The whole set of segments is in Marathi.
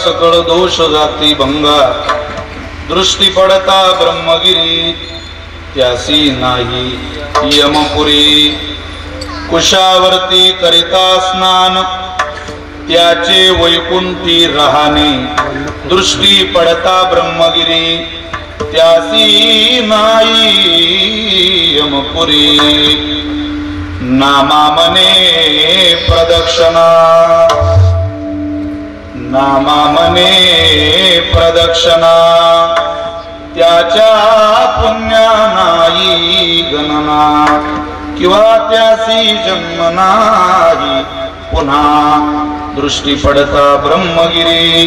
सकळ दोष जाती भंगा दृष्टी पडता ब्रह्मगिरी त्यासी नाही यमपुरी कुशावर्ती करिता स्नान त्याचे वैकुंठी राहणे दृष्टी पडता ब्रह्मगिरी त्यासी नाही यमपुरी नामामने प्रदक्षिणा नामामने प्रदक्षिणा त्याच्या पुण्या नाही गणना किंवा त्यासी जन्म नाही पुन्हा दृष्टी पडता ब्रह्मगिरी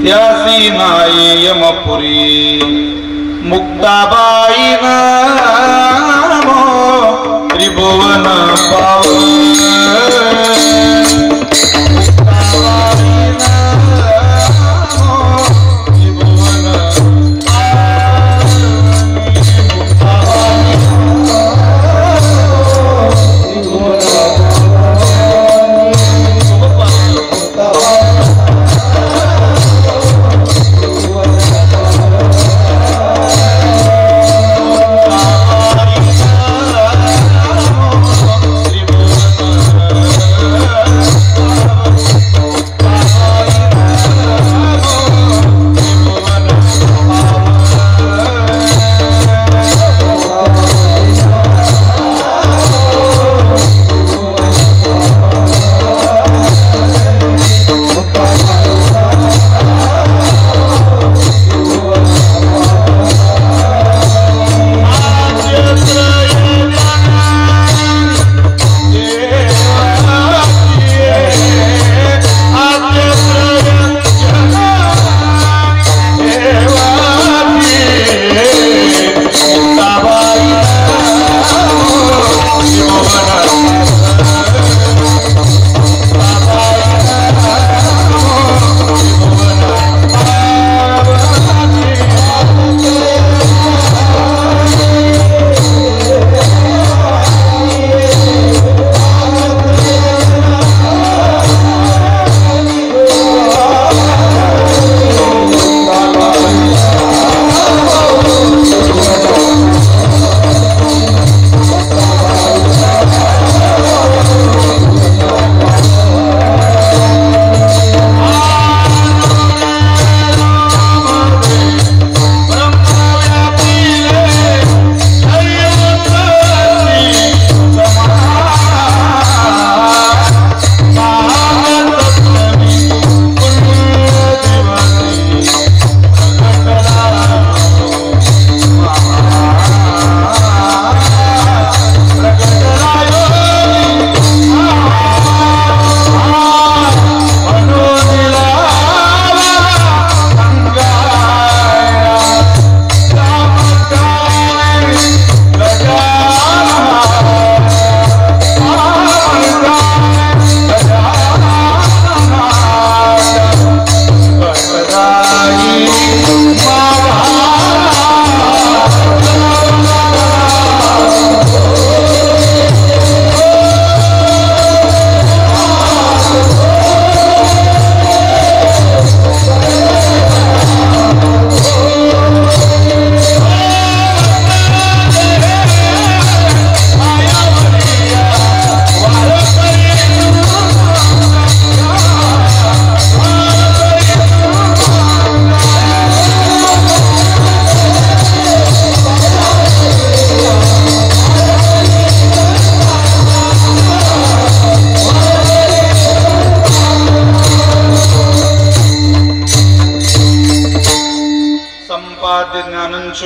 त्यासी नाही यमपुरी मुक्ताबाई नामो त्रिभुवन पावन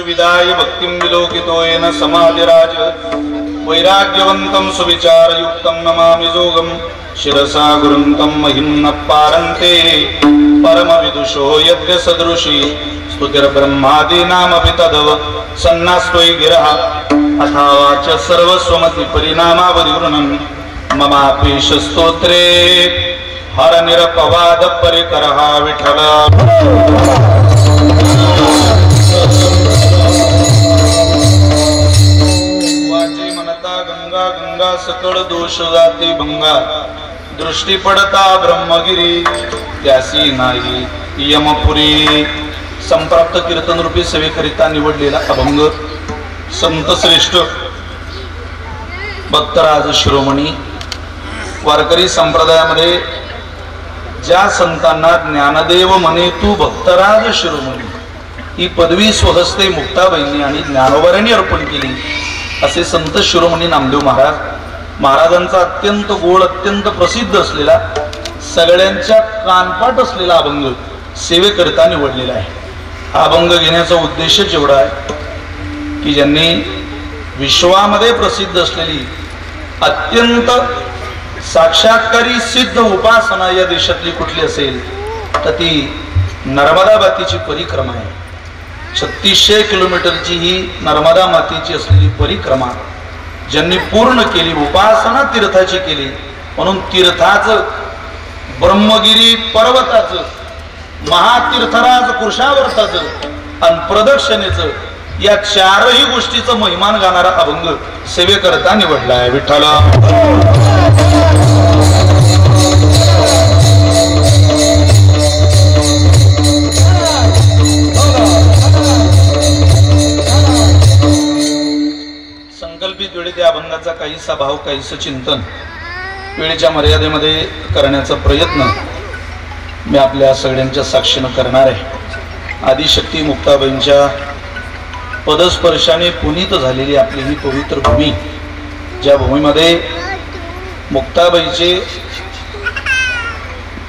विदाय भक्तिं विलोकितो येन समाधिराज वैराग्यवन्तं सुविचारयुक्तं नमामि जोगं शिरसा गुरुं तं महिम्नपारन्ते परमविदुषो यद्य सदृशी स्तुतिर्ब्रह्मादीनामपि तदव सन्नास्त्वयि गिरः अथावाच सर्वस्वमति परिणामावधिवृणन् ममापीश स्तोत्रे हरनिरपवाद परिकरः विठ्ठल वाचे मनता गंगा गंगा सकळ दोष जाती भंगा दृष्टी पडता ब्रह्मगिरी त्यासी नाही यमपुरी. संप्राप्त कीर्तन रूपी सेवेकरिता निवडलेला अभंग संत श्रेष्ठ भक्तराज शिरोमणी. वारकरी संप्रदायामध्ये ज्या संतांना ज्ञानदेव म्हणे तू भक्तराज शिरोमणी ही पदवी स्वहस्ते मुक्ताबाईंनी आणि ज्ञानोबांनी अर्पण केली असे संत शिरोमणी नामदेव महाराजांचा अत्यंत गोड अत्यंत प्रसिद्ध असलेला सगळ्यांच्या कानपाट असलेला अभंग सेवेकरिता निवडलेला आहे. हा अभंग घेण्याचा उद्देशच एवढा आहे की ज्यांनी विश्वामध्ये प्रसिद्ध असलेली अत्यंत साक्षात्कारी सिद्ध उपासना या देशातली कुठली असेल तर ती नर्मदा मातेची परिक्रमा आहे. 3600 किलोमीटरची ही नर्मदा मातेची असलेली परिक्रमा ज्यांनी पूर्ण केली उपासना तीर्थाची केली म्हणून तीर्थाचं ब्रह्मगिरी पर्वताचं महातीर्थराज कृष्णावर्ताचं आणि प्रदक्षिणेचं या चारही गोष्टीचं महिमान गाणारा अभंग सेवेकरता निवडला आहे. विठ्ठला संकल्पित वेळी त्या अभंगाचा काहीसा भाव काहीसं चिंतन वेळेच्या मर्यादेमध्ये करण्याचा प्रयत्न मी आपल्या सगळ्यांच्या साक्षीनं करणार आहे. आदिशक्ती मुक्ताबाईंच्या पदस्पर्शाने पुनीत झालेली आपली ही पवित्र भूमी, ज्या भूमीमध्ये मुक्ताबाईचे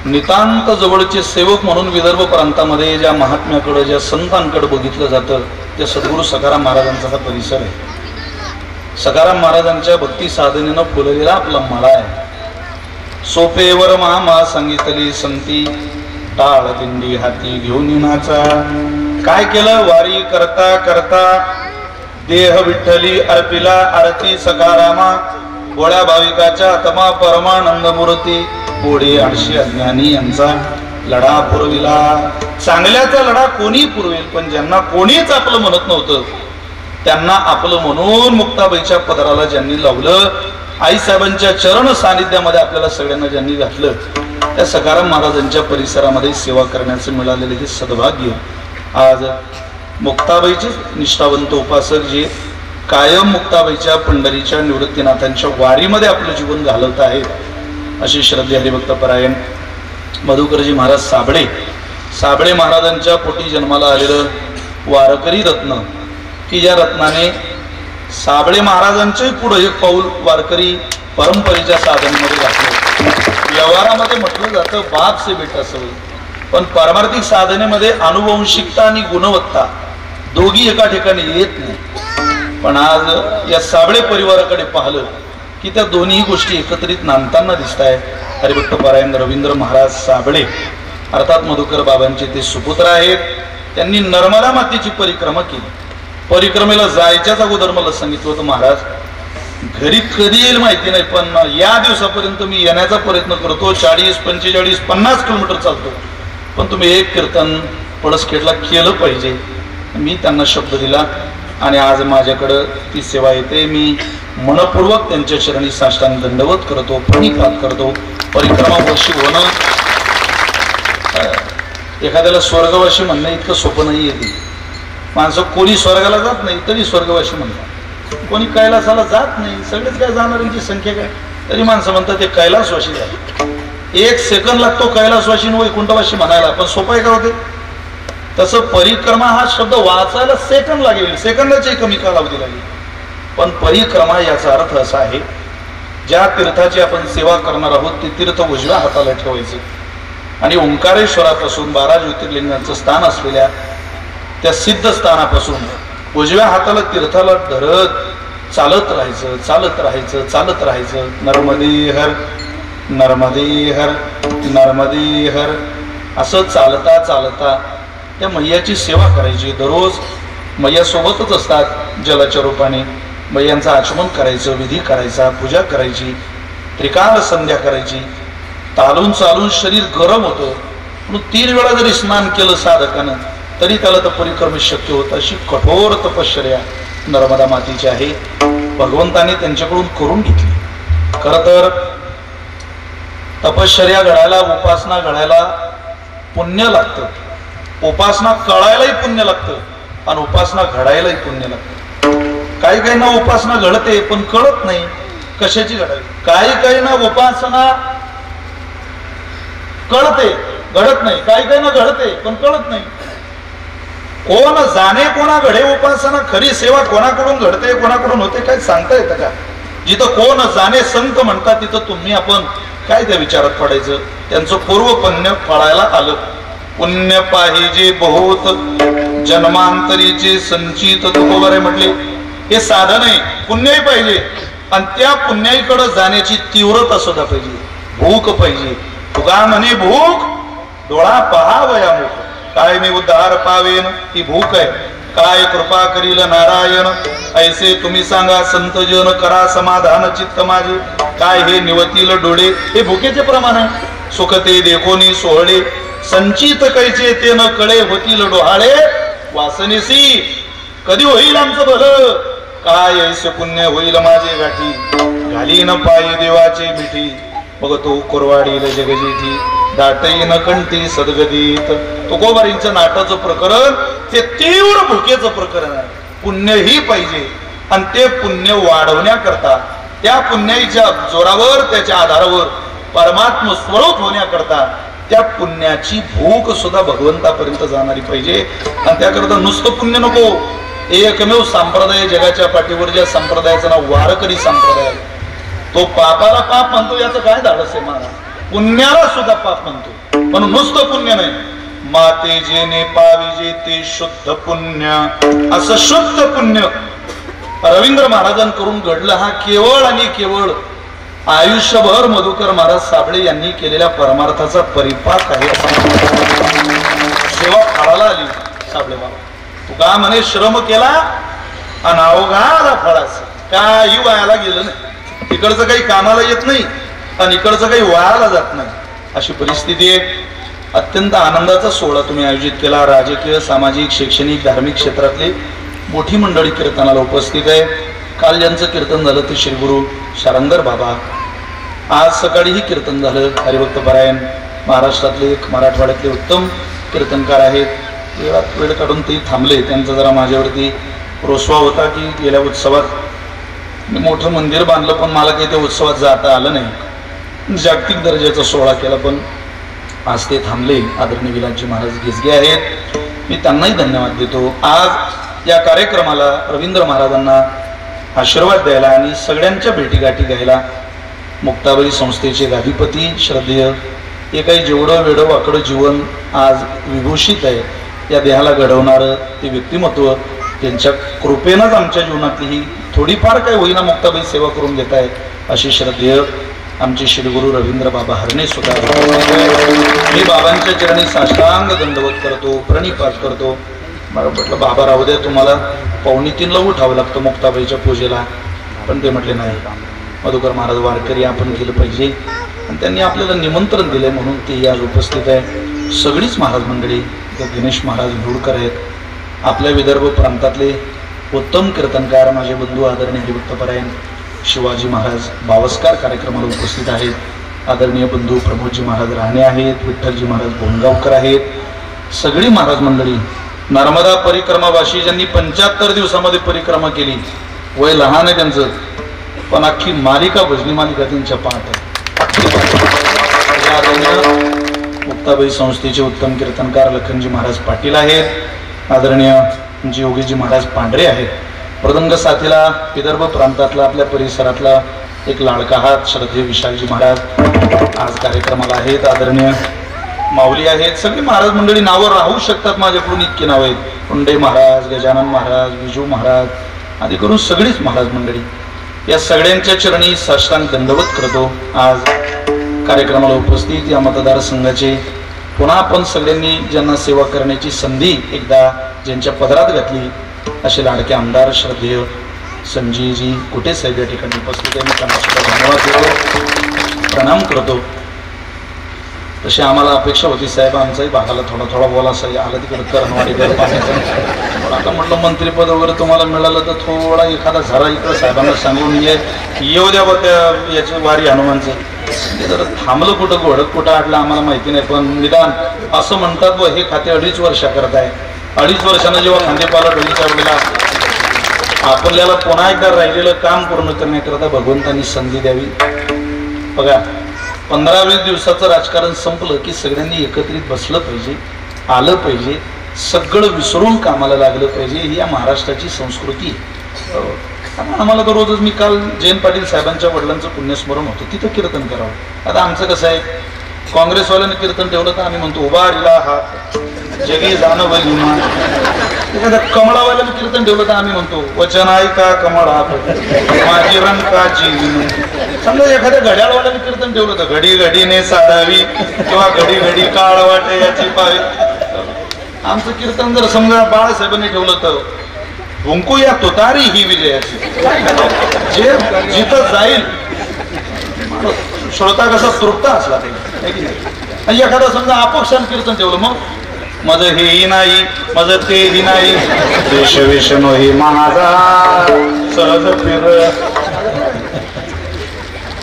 नितांत जवळचे सेवक म्हणून विदर्भ प्रांतामध्ये ज्या महात्म्याकडे ज्या संतांकडे बघितलं जातं त्या सद्गुरू सखाराम महाराजांचा हा परिसर आहे. सखाराम महाराजांच्या भक्ती साधनेनं फुललेला आपला मळा आहे. सोपेवर मामा सांगितली संती टाळ दिंडी हाती घेऊन नाचा. काय केलं वारी करता करता देह विठ्ठली अर्पिला आरती सखारामा. गोळ्या भाविकाच्या आत्मा परमानंद मूर्ती कोडे 800 अज्ञानी यांचा लढा पुरविला. चांगल्याचा लढा कोणी पुरवेल पण ज्यांना कोणीच आपलं म्हणत नव्हतं त्यांना आपलं म्हणून मुक्ताबाईच्या पदराला ज्यांनी लावलं, आईसाहेबांच्या चरण सानिध्यामध्ये आपल्याला सगळ्यांना ज्यांनी घातलं, त्या सखाराम महाराजांच्या परिसरामध्ये सेवा करण्याचं मिळालेले हे सद्भाग्य आज मुक्ताबाईचे निष्ठावंत उपासक जे कायम मुक्ताबाईच्या पंढरीच्या निवृत्तीनाथांच्या वारीमध्ये आपलं जीवन घालवत आहेत असे श्रद्धे हरिभक्त परायण मधुकरजी महाराज साबळे महाराजांच्या पोटी जन्माला आलेलं वारकरी रत्न की या रत्नाने साबळे महाराजांचे पुढे एक पाऊल वारकरी परंपरेच्या साधनेमध्ये घातलं. व्यवहारामध्ये म्हटलं जातं बाप से बेटा सवय, पण पारमार्थिक साधनेमध्ये अनुवंशिकता आणि गुणवत्ता दोघी एका ठिकाणी येत नाही. पण आज या साबळे परिवाराकडे पाहिलं की त्या दोन्ही गोष्टी एकत्रित नांदताना दिसत आहे. हरिभक्त परायण रवींद्र महाराज साबळे अर्थात मधुकर बाबांचे ते सुपुत्र आहेत. त्यांनी नर्मदा मातेची परिक्रमा केली. परिक्रमेला जायच्याच अगोदर मला सांगितलं होतं महाराज घरी कधी येईल माहिती नाही पण या दिवसापर्यंत मी येण्याचा प्रयत्न करतो. 40, 45, 50 किलोमीटर चालतो पण तुम्ही एक कीर्तन पळसखेडला केलं पाहिजे. मी त्यांना शब्द दिला आणि आज माझ्याकडं ती सेवा येते. मी मनपूर्वक त्यांच्या चरणी साष्टांग दंडवत करतो, प्रणिपात करतो. परिक्रमावाशी होणं एखाद्याला स्वर्गवासी म्हणणं इतकं सोपं नाही येते. माणसं कोणी स्वर्गाला जात नाही तरी स्वर्गवासी म्हणतात, कोणी कैलासाला जात नाही, सगळेच काय जाणाऱ्यांची संख्या काय तरी माणसं म्हणतात ते कैलासवासी झाले. 1 सेकंद लागतो कैलासवासी व वैकुंठवासी म्हणायला, पण सोपं आहे का होते? तसं परिक्रमा हा शब्द वाचायला सेकंद लागेल, सेकंदाची कमी कालावधी लागेल. पण परिक्रमा याचा अर्थ असा आहे ज्या तीर्थाची आपण सेवा करणार आहोत ते तीर्थ उजव्या हाताला ठेवायचं आणि ओंकारेश्वरापासून 12 ज्योतिर्लिंगांचं स्थान असलेल्या त्या सिद्ध स्थानापासून उजव्या हाताला तीर्थाला धरत चालत राहायचं, चालत राहायचं, चालत राहायचं. नर्मदे हर नर्मदे हर नर्मदे हर असं चालता चालता त्या मैयाची सेवा करायची. दररोज मैया सोबतच असतात जलाच्या रूपाने. मैयांचं आचमन करायचं, विधी करायचा, पूजा करायची, त्रिकाळ संध्या करायची. चालून चालून शरीर गरम होतं म्हणून 3 वेळा जरी स्नान केलं साधकानं तरी त्याला तर परिक्रम शक्य होत. अशी कठोर तपश्चर्या नर्मदा मातेची आहे. भगवंताने त्यांच्याकडून करून घेतली. खरं तर तपश्चर्या घडायला, उपासना घडायला पुण्य लागतं, उपासना कळायलाही पुण्य लागतं आणि उपासना घडायलाही पुण्य लागतं. काही काही ना उपासना घडते पण कळत नाही कशाची घडावी, काही काही ना उपासना कळते घडत नाही, काही काही ना घडते पण कळत नाही. कोण जाणे कोणा घडे उपासना, खरी सेवा कोणाकडून घडते कोणाकडून होते काय सांगता येतं का? जिथं कोण जाणे संत म्हणतात तिथं तुम्ही आपण काय त्या विचारात पडायचं? त्यांचं पूर्व पुण्य फळायला आलं. पुण्य पाहिजे बहुत जन्मांतरीचे संचित, तुकोबारे म्हटले हे साधन आहे. पुण्यही पाहिजे आणि त्या पुण्याईकडे जाण्याची तीव्रता सुद्धा पाहिजे, भूक पाहिजे. तुका म्हणे भूक डोळा पहावया मुख, काय मी उद्धार पावेन ही भूक आहे. काय कृपा करील नारायण ऐसे तुम्ही सांगा संत जन, करा समाधान चित्त माझे. काय हे निवतील डोळे, हे भुकेचे प्रमाण आहे. सुख ते देखोनी सोहळे, संचित कैचे ते न कळे होतील डोहाळे. वासनेसी कधी होईल आमचं भलं, काय ऐसे पुण्य होईल माझे गाठी. घालीन पायी देवाचे मिठी, बघतो कुरवाडील जगजेठी. दाटईन कंठी सद्गतीत. तुकोबारींचं नाटाचं प्रकरण ते तीव्र भुकेचं प्रकरण आहे. पुण्यही पाहिजे आणि ते पुण्य वाढवण्याकरता, त्या पुण्याईच्या जोरावर त्याच्या आधारावर परमात्म स्वरूप होण्याकरता त्या पुण्याची भूक सुद्धा भगवंतापर्यंत जाणारी पाहिजे. आणि त्याकरता नुसतं पुण्य नको. एकमेव संप्रदाय जगाच्या पाठीवर, ज्या संप्रदायाचं नाव वारकरी संप्रदाय, तो पापाला पाप म्हणतो याचं काय धाडस आहे महाराज? पुण्याला सुद्धा पाप म्हणतो, पण नुसतं पुण्य नाही. माते जेने पाविजे ते शुद्ध पुण्य, असं शुद्ध पुण्य रवींद्र महाराजांकडून घडलं. हा केवळ आणि केवळ आयुष्यभर मधुकर महाराज साबळे यांनी केलेल्या परमार्थाचा परिपाक आहे. सेवा फळाला आली साबळे बाबा. तुका म्हणे श्रम केला आणि अवघाला फळाच, काही वायाला गेलं नाही. तिकडचं काही कामाला येत नाही आणि इकडचं काही वायाला जात नाही, अशी परिस्थिती आहे. अत्यंत आनंदाचा सोहळा तुम्ही आयोजित केला. राजकीय, सामाजिक, शैक्षणिक, धार्मिक क्षेत्रातली मोठी मंडळी कीर्तनाला उपस्थित आहे. काल ज्यांचं कीर्तन झालं ते श्री गुरु शारंगर बाबा. आज सकाळीही कीर्तन झालं. हरिभक्त परायण महाराष्ट्रातले एक मराठवाड्यातले उत्तम कीर्तनकार आहेत. वेळात वेळ काढून ते थांबले. त्यांचा जरा माझ्यावरती रोसवा होता की गेल्या उत्सवात मी मोठं मंदिर बांधलं पण मला काही त्या उत्सवात जाता आलं नाही. जागतिक दर्जाचा सोहळा केला पण आज ते थांबले. आदरणीय विलासजी महाराज गिजगे आहेत, मी त्यांनाही धन्यवाद देतो. आज या कार्यक्रमाला रवींद्र महाराजांना आशीर्वाद द्यायला आणि सगळ्यांच्या भेटीगाठी घ्यायला मुक्ताबाई संस्थेचे गादीपती श्रद्धेय, हे काही जेवढं वेडं वाकडं जीवन आज विभूषित आहे, या देहाला घडवणारं ते व्यक्तिमत्व, त्यांच्या कृपेनंच आमच्या जीवनातली ही थोडीफार काही होईना मुक्ताबाई सेवा करून घेत आहे, अशी श्रद्धेय आमचे श्री गुरु रवींद्र बाबा हरणे सुद्धा. मी बाबांच्या चरणी साष्टांग दंडवत करतो, प्रणिपात करतो. मला म्हटलं बाबा राहू द्या, तुम्हाला 2:45ला उठावं लागतं मुक्ताबाईच्या पूजेला. पण ते म्हटले नाही, मधुकर महाराज वारकरी आपण केलं पाहिजे आणि त्यांनी आपल्याला निमंत्रण दिलंय म्हणून ते आज उपस्थित आहे. सगळीच महाराज मंडळी, गणेश महाराज हुडकर आहेत, आपल्या विदर्भ प्रांतातले उत्तम कीर्तनकार माझे बंधू आदरणीय हरिभक्त परायण शिवाजी महाराज बावस्कार कार्यक्रमाला उपस्थित आहेत. आदरणीय बंधू प्रमोदजी महाराज राहणे आहेत, विठ्ठलजी महाराज बोंगावकर आहेत. सगळी महाराज मंडळी, नर्मदा परिक्रमावासी ज्यांनी 75 दिवसामध्ये परिक्रमा केली, वय लहान आहे त्यांचं, पण अख्खी मालिका, भजनी मालिका त्यांच्या पाहत आहे. मुक्ताबाई संस्थेचे उत्तम कीर्तनकार लखनजी महाराज पाटील आहेत. आदरणीय योगीजी महाराज पांढरे आहेत. मृदंग साथीला विदर्भ प्रांतातला, आपल्या परिसरातला एक लाडका हात श्रद्धेय विशालजी महाराज आज कार्यक्रमाला आहेत. आदरणीय माऊली आहेत. सगळी महाराज मंडळी, नावं राहू शकतात माझ्याकडून, इतकी नावं आहेत. पुंडे महाराज, गजानन महाराज, विजू महाराज आदी करून सगळीच महाराज मंडळी, या सगळ्यांच्या चरणी साष्टांग दंडवत करतो. आज कार्यक्रमाला उपस्थित या मतदारसंघाचे पुन्हा आपण सगळ्यांनी ज्यांना सेवा करण्याची संधी एकदा ज्यांच्या पदरात घातली, असे लाडके आमदार श्रद्धेय संजयजी कुठे साहेब या ठिकाणी उपस्थित आहे. मी त्यांना सुद्धा धन्यवाद देतो, प्रणाम करतो. तशी आम्हाला अपेक्षा होती साहेब आमचाही भागाला थोडा थोडा बोला असं आलं तिकडे करणवाडीकडे पाण्याचं. आता म्हटलं मंत्रीपद वगैरे तुम्हाला मिळालं तर थोडा एखादा झरा इकडं साहेबांना सांगून येऊ द्या बा त्या याचं वारी हनुमानचं. जर थांबलं कुठं घोडत कुठं आडलं आम्हाला माहिती नाही, पण निदान असं म्हणतात व हे खाते 2.5 वर्ष करताय. 2.5 वर्षानं जेव्हा खांदेपाला ढोलीच्या वेळेला आपल्याला पुन्हा एकदा राहिलेलं काम पूर्ण करण्याकरता भगवंतांनी संधी द्यावी. बघा 15-20 दिवसाचं राजकारण संपलं की सगळ्यांनी एकत्रित बसलं पाहिजे, आलं पाहिजे, सगळं विसरून कामाला लागलं पाहिजे. ही या महाराष्ट्राची संस्कृती. आम्हाला तर रोजच, मी काल जयंत पाटील साहेबांच्या वडिलांचं पुण्यस्मरण होतं, तिथं कीर्तन करावं. आता आमचं कसं आहे, काँग्रेसवाल्यांनी कीर्तन ठेवलं तर आम्ही म्हणतो उभारला हात जगी जाणं वहिमा. एखाद्या कमळावाल्यानं कीर्तन ठेवलं तर आम्ही म्हणतो वचन ऐका कमळा माझी रंकाची. समजा एखाद्या घड्याळवाल्याने कीर्तन ठेवलं तर घडी घडीने साधावी किंवा घडी घडी काळ वाटे याची पावी. आमचं कीर्तन जर समजा बाळासाहेबांनी ठेवलं तर हुंकू या तुतारी ही विजयाची. जे जिथं जाईल श्रोता कसा तृप्त असला पाहिजे. एखादा समजा अपक्षान कीर्तन ठेवलं मग माझं हेही नाही माझं तेही नाही देश वेशन हे माझा सहज फिर.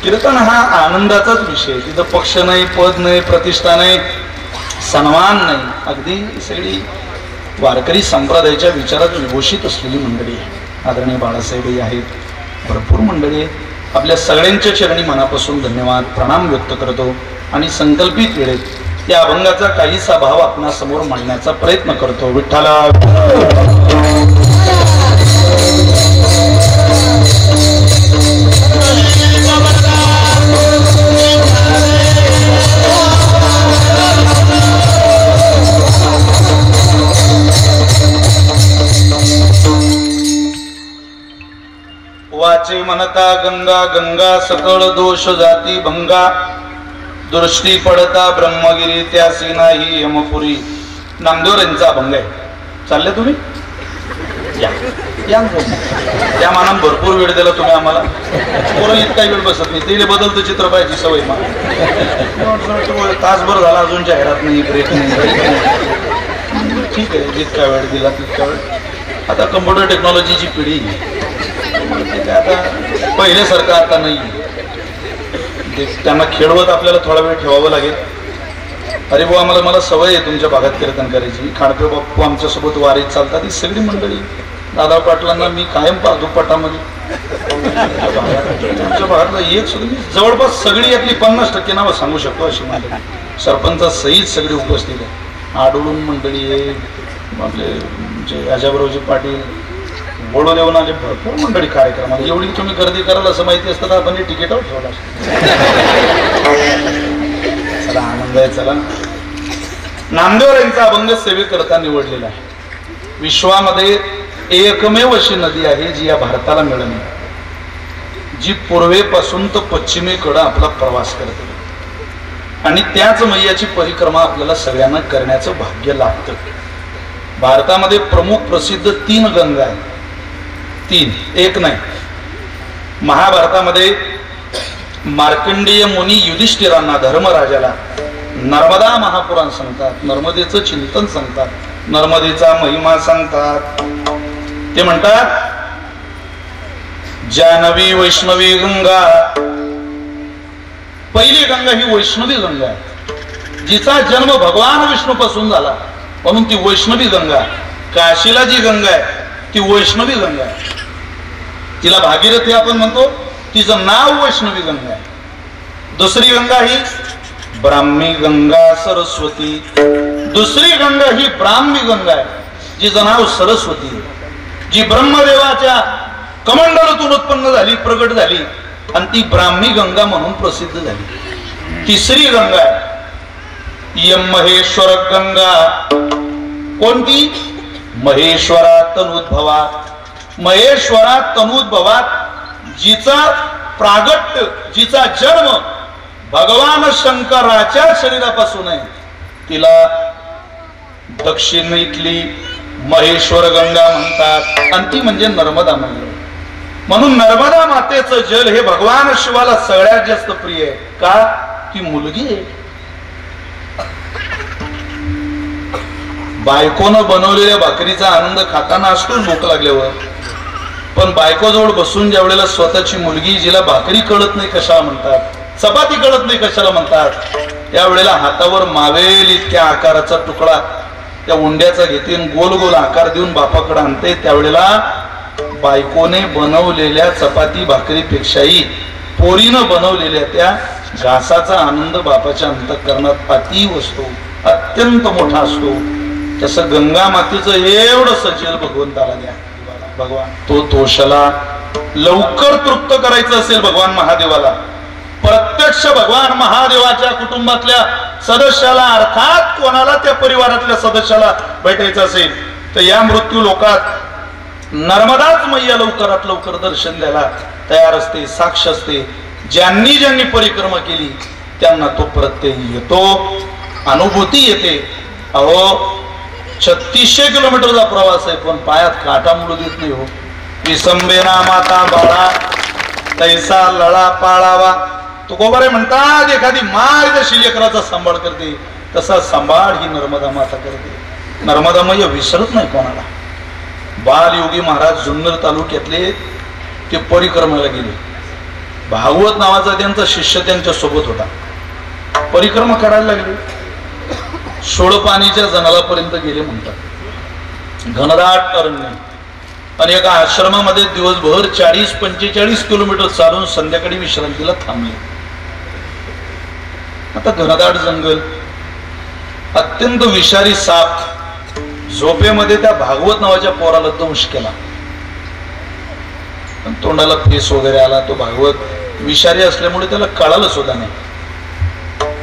कीर्तन हा आनंदाचाच विषय. तिथं पक्ष नाही, पद नाही, प्रतिष्ठा नाही, सन्मान नाही. अगदी सगळी वारकरी संप्रदायाच्या विचारात विभूषित असलेली मंडळी आहे. आदरणीय बाळासाहेबही आहेत, भरपूर मंडळी आहेत. आपल्या सगळ्यांच्या चरणी मनापासून धन्यवाद प्रणाम व्यक्त करतो आणि संकल्पित वेळेत या अभंगाचा काहीसा भाव आपणासमोर मांडण्याचा प्रयत्न करतो. विठ्ठला वाचे म्हणता गंगा गंगा सकळ दोष जाती भंगा दृष्टी पडता ब्रह्मगिरी त्यासी नाही यमपुरी. नामदेव यांचा अभंग आहे. चालले तुम्ही या त्या मानानं भरपूर वेळ दिला तुम्ही आम्हाला. पोरं इतका वेळ बसत नाही, ते बदलतं चित्र पाहिजे सवय मला. तासभर झाला अजून जाहिरात नाही, ब्रेक नाही. ठीक आहे, जितका वेळ दिला तितका वेळ. आता कम्प्युटर टेक्नॉलॉजीची पिढी आता पहिल्यासारखं आता नाही. त्यांना खेळवत आपल्याला थोडा वेळ ठेवावं लागेल. अरे बुवा मला सवय आहे तुमच्या भागात कीर्तन करायची. खाडके बाप्पू आमच्यासोबत वारीत चालतात, ही सगळी मंडळी. दादा पाटलांना मी कायम पाहतो पटामध्ये. आमच्या भागातला एक सगळी जवळपास सगळी यातली 50% नावं सांगू शकतो अशी मंडळी. सरपंचा सहित सगळी उपस्थित आहे. आडोळून मंडळी आहे, आपले जे राजाबरोजी पाटील बोडो देऊन आले, भरपूर मंडळी कार्यक्रमाला. एवढी तुम्ही गर्दी कराल असं माहिती असतं तर आपण हे तिकीटावर ठेवला. चला आनंद आहे. चला नामदेव यांचा अभंग सेवेकरता निवडलेला आहे. विश्वामध्ये एकमेव अशी नदी आहे जी या भारताला मिळणे, जी पूर्वेपासून तर पश्चिमेकडे आपला प्रवास करते आणि त्याच मैयाची परिक्रमा आपल्याला सगळ्यांना करण्याचं भाग्य लाभतं. भारतामध्ये प्रमुख प्रसिद्ध 3 गंगा आहेत. 3, एक नाही. महाभारतामध्ये मार्कंडेय मुनी युधिष्ठिरांना धर्मराजाला नर्मदा महापुराण सांगतात, नर्मदेचं चिंतन सांगतात, नर्मदेचा महिमा सांगतात. ते म्हणतात जानवी वैष्णवी गंगा. पहिली गंगा ही वैष्णवी गंगा आहे, जिचा जन्म भगवान विष्णू पासून झाला म्हणून ती वैष्णवी गंगा. काशीला जी गंगा आहे ती वैष्णवी गंगा आहे. तिला भागीरथी आपण म्हणतो, तिचं नाव वैष्णवी गंगा आहे. दुसरी गंगा ही ब्राह्मी गंगा सरस्वती. दुसरी गंगा ही ब्राह्मी गंगा आहे, जिचं नाव सरस्वती, जी ब्रह्मदेवाच्या कमंडलूतून उत्पन्न झाली, प्रगट झाली आणि ती ब्राह्मी गंगा म्हणून प्रसिद्ध झाली. तिसरी गंगा आहे यम महेश्वर गंगा. कोणती? महेश्वरात तनुद्भवात. महेश्वरात तनुद्भवात जिचा प्रागट्य, जिचा जन्म भगवान शंकराच्या शरीरापासून आहे, तिला दक्षिणेतली महेश्वर गंगा म्हणतात आणि ती म्हणजे नर्मदा माता. म्हणून नर्मदा मातेचं जल हे भगवान शिवाला सगळ्यात जास्त प्रिय आहे. का? ती मुलगी आहे. बायकोनं बनवलेल्या भाकरीचा आनंद खाताना असतोच भूक लागल्यावर, पण बायकोजवळ बसून ज्या वेळेला स्वतःची मुलगी, जिला भाकरी कळत नाही कशाला म्हणतात, चपाती कळत नाही कशाला म्हणतात, त्यावेळेला हातावर मावेल इतक्या आकाराचा तुकडा त्या उंड्याचा घेते, गोल गोल आकार देऊन बापाकडे आणते, त्यावेळेला बायकोने बनवलेल्या चपाती भाकरीपेक्षाही पोरीनं बनवलेल्या त्या घासाचा आनंद बापाच्या अंतःकरणात अतीव असतो, अत्यंत मोठा असतो. तसं गंगा मातेचं एवढं सजेल भगवंताला द्या. भगवान तो तोषला लवकर तृप्त करायचं असेल भगवान महादेवाला, प्रत्यक्ष भगवान महादेवाच्या कुटुंबातल्या सदस्याला, अर्थात कोणाला त्या परिवारातल्या सदस्याला भेटायचं असेल तर या मृत्यू लोकात नर्मदाच मैया लवकरात लवकर दर्शन द्यायला तयार असते, साक्ष असते. ज्यांनी ज्यांनी परिक्रमा केली त्यांना तो प्रत्यय येतो, अनुभूती येते. अहो 3600 किलोमीटरचा प्रवास आहे, पण पायात काटा मुळू देत नाही हो. विसंबेना माता बाळा तैसा लळा पाळावा. तुकोबारे म्हणतात एखादी माय जशी लेकराचा सांभाळ करते तसा सांभाळ ही नर्मदा माता करते. नर्मदा मैया विसरत नाही कोणाला. बालयोगी महाराज जुन्नर तालुक्यातले ते परिक्रमेला गेले. भागवत नावाचा त्यांचा शिष्य त्यांच्या सोबत होता. परिक्रमा करायला लागले. शोळपाणीच्या जंगलापर्यंत गेले म्हणतात. घनदाट अरण्य आणि एका आश्रमामध्ये दिवसभर 40-45 किलोमीटर चालून संध्याकाळी विश्रांतीला थांबले. आता घनदाट जंगल, अत्यंत विषारी साप. झोपेमध्ये त्या भागवत नावाच्या पोराला दंश केला, पण तोंडाला फेस वगैरे आला. तो भागवत विषारी असल्यामुळे त्याला कळालं सुद्धा नाही,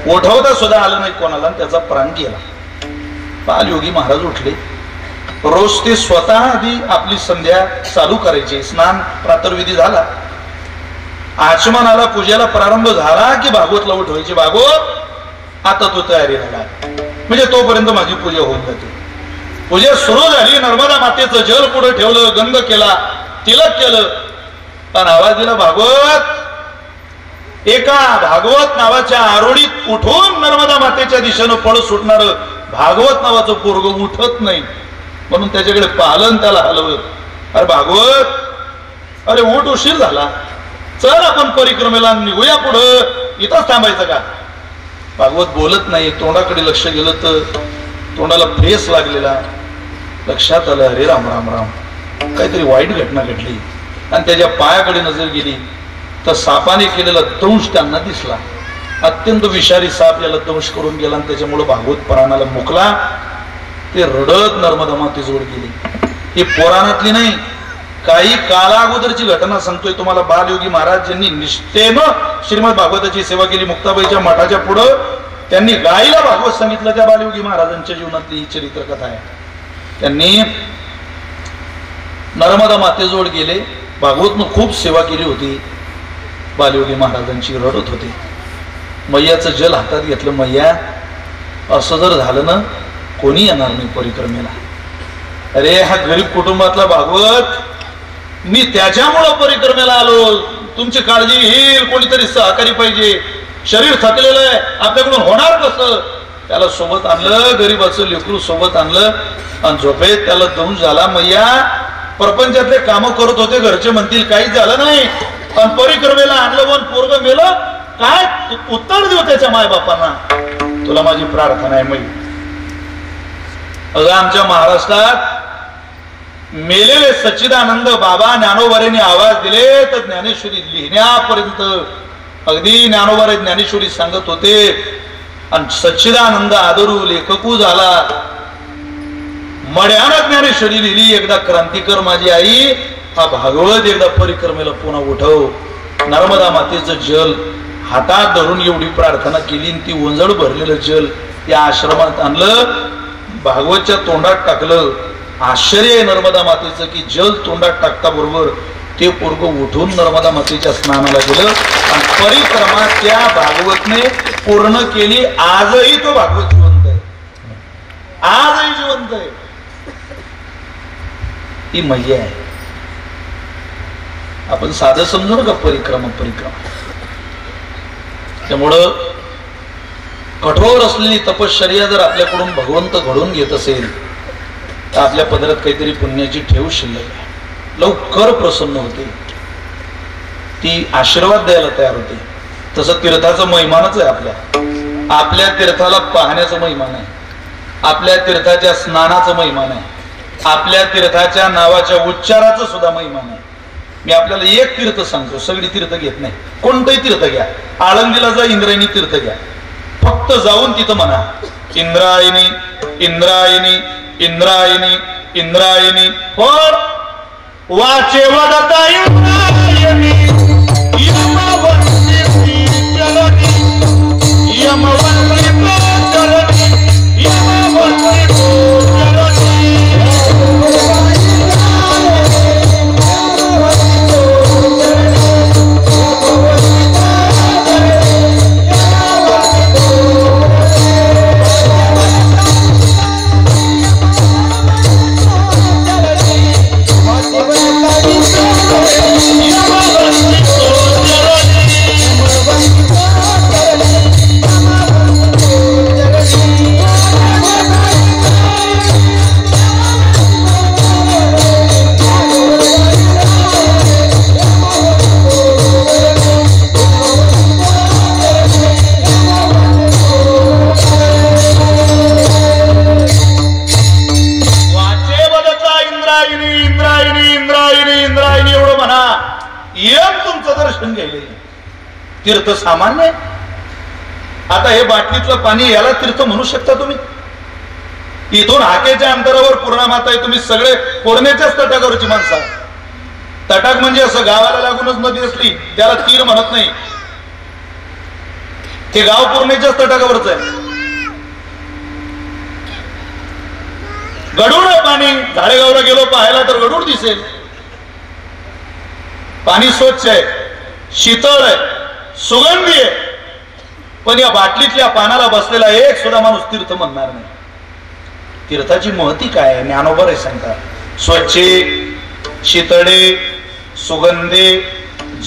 ओढवता सुद्धा आलं नाही कोणाला, त्याचा प्राण गेला. बालयोगी महाराज उठले. रोज ते स्वतः आधी आपली संध्या चालू करायचे. स्नान प्रातर्विधी झाला, आचमनाला पूजेला प्रारंभ झाला की भागवतला उठवायचे. भागवत आता तो तयारी झाला, म्हणजे तोपर्यंत माझी पूजा होऊन जाते. पूजा सुरू झाली. नर्मदा मातेचं जल पुढे ठेवलं, गंध केला, तिलक केलं, पण आवाज दिला भागवत. एका भागवत नावाच्या आरोडीत उठून नर्मदा मातेच्या दिशेनं पळ सुटणार भागवत नावाचं पोरग उठत नाही, म्हणून त्याच्याकडे पालन त्याला हलवत. अरे भागवत, अरे उठ, उशीर झाला, चल आपण परिक्रमेला निघूया पुढं, इथंच थांबायचं का? भागवत बोलत नाही. तोंडाकडे लक्ष गेलं तर तोंडाला फेस लागलेला. लक्षात आलं, अरे राम राम राम, काहीतरी वाईट घटना घडली. आणि त्याच्या पायाकडे नजर गेली तर सापाने केलेला दंश त्यांना दिसला. अत्यंत विषारी साप याला दंश करून गेला आणि त्याच्यामुळे भागवत प्राणाला मुकला. ते रडत नर्मदा मातेजवळ गेली. ही पुराणातली नाही, काही काला अगोदरची घटना सांगतोय तुम्हाला. बालयोगी महाराज यांनी निष्ठेनं श्रीमद भागवताची सेवा केली. मुक्ताबाईच्या मठाच्या पुढं त्यांनी गाईला भागवत सांगितलं. त्या बालयोगी महाराजांच्या जीवनातली ही चरित्र कथा आहे. त्यांनी नर्मदा मातेजवळ गेले. भागवतनं खूप सेवा केली होती. बालयोगी महाराजांची रडत होते. मैयाचं जल हातात घेतलं. मैया, असं जर झालं ना, कोणी येणार नाही परिक्रमेला. अरे हा गरीब कुटुंबातला भागवत, मी त्याच्यामुळं परिक्रमेला आलो. तुमची काळजी घेईल कोणीतरी, सहकारी पाहिजे. शरीर थकलेलं आहे, आपल्याकडून होणार कसं? त्याला सोबत आणलं, गरीबाचं लेकरू सोबत आणलं आणि झोपेत त्याला दंश झाला. मैया, प्रपंचातले कामं करत होते, घरचे म्हणतील काहीच झालं नाही, पण परिक्रमेला आणलं पण पोरग मेलं, काय उत्तर देऊ त्याच्या मायबापांना? तुला माझी प्रार्थना आहे मै. अगं आमच्या महाराष्ट्रात मेलेले सच्चिदानंद बाबा ज्ञानोबारेंनी आवाज दिले तर ज्ञानेश्वरी लिहिण्यापर्यंत अगदी ज्ञानोबारे ज्ञानेश्वरी सांगत होते. आणि सच्चिदानंद आदरू लेखकू झाला. मड्यानं ज्ञानेश्वरी लिहिली. एकदा क्रांतिकर माझी आई, हा भागवत एकदा परिक्रमेला पुन्हा उठव. नर्मदा मातेचं जल हातात धरून एवढी प्रार्थना केली. ती ओंजळ भरलेलं जल या आश्रमात आणलं, भागवतच्या तोंडात टाकलं. आश्चर्य आहे नर्मदा मातेचं की जल तोंडात टाकता बरोबर ते पोरग उठून नर्मदा मातेच्या स्नानाला गेलं आणि परिक्रमा त्या भागवतने पूर्ण केली. आजही तो भागवत जिवंत आहे, आजही जिवंत आहे. ती मैया आहे. आपण साधं समजू नका परिक्रमा. त्यामुळं कठोर असलेली तपश्चर्या जर आपल्याकडून भगवंत घडून घेत असेल तर आपल्या पदरात काहीतरी पुण्याची ठेव शिल्लक आहे, लवकर प्रसन्न होते, ती आशीर्वाद द्यायला तयार होते. तसं तीर्थाचं महिमानच आहे. आपल्या तीर्थाला पाहण्याचं महिमान आहे, आपल्या तीर्थाच्या स्नानाचं महिमान आहे, आपल्या तीर्थाच्या नावाच्या उच्चाराचं सुद्धा महिमान आहे. मी आपल्याला एक तीर्थ सांगतो, सगळी तीर्थ घेत नाही, कोणतंही तीर्थ घ्या. आळंदीला जा, इंद्रायणी तीर्थ घ्या, फक्त जाऊन तिथं म्हणा इंद्रायणी इंद्रायणी इंद्रायणी इंद्रायणी. पण वाचे वदता इंद्रायणी यमवंती चलनी यमवंती चलनी यमवंती चलनी. तीर्थ सामान्य. आता हे बाटलीतलं पाणी याला तीर्थ म्हणू शकता तुम्ही? इथून हाकेच्या अंतरावर पूर्णा माता आहे, तुम्ही सगळे पूर्णेच्याच तटाकावरची माणसं. तटाक म्हणजे असं गावाला लागूनच नदी असली त्याला तीर म्हणत नाही, ते गाव पूर्णेच्याच तटाकावरच आहे. गढूळ आहे पाणी. झाडेगावला गेलो पाहायला तर गढूळ दिसेल. पाणी स्वच्छ आहे, शीतळ आहे, सुगंधी आहे. पण या बाटलीतल्या पानाला बसलेला एक सुद्धा माणूस तीर्थ म्हणणार नाही. तीर्थाची महती काय आहे? ज्ञानोबर सांगतात, स्वच्छे शीतळे सुगंधे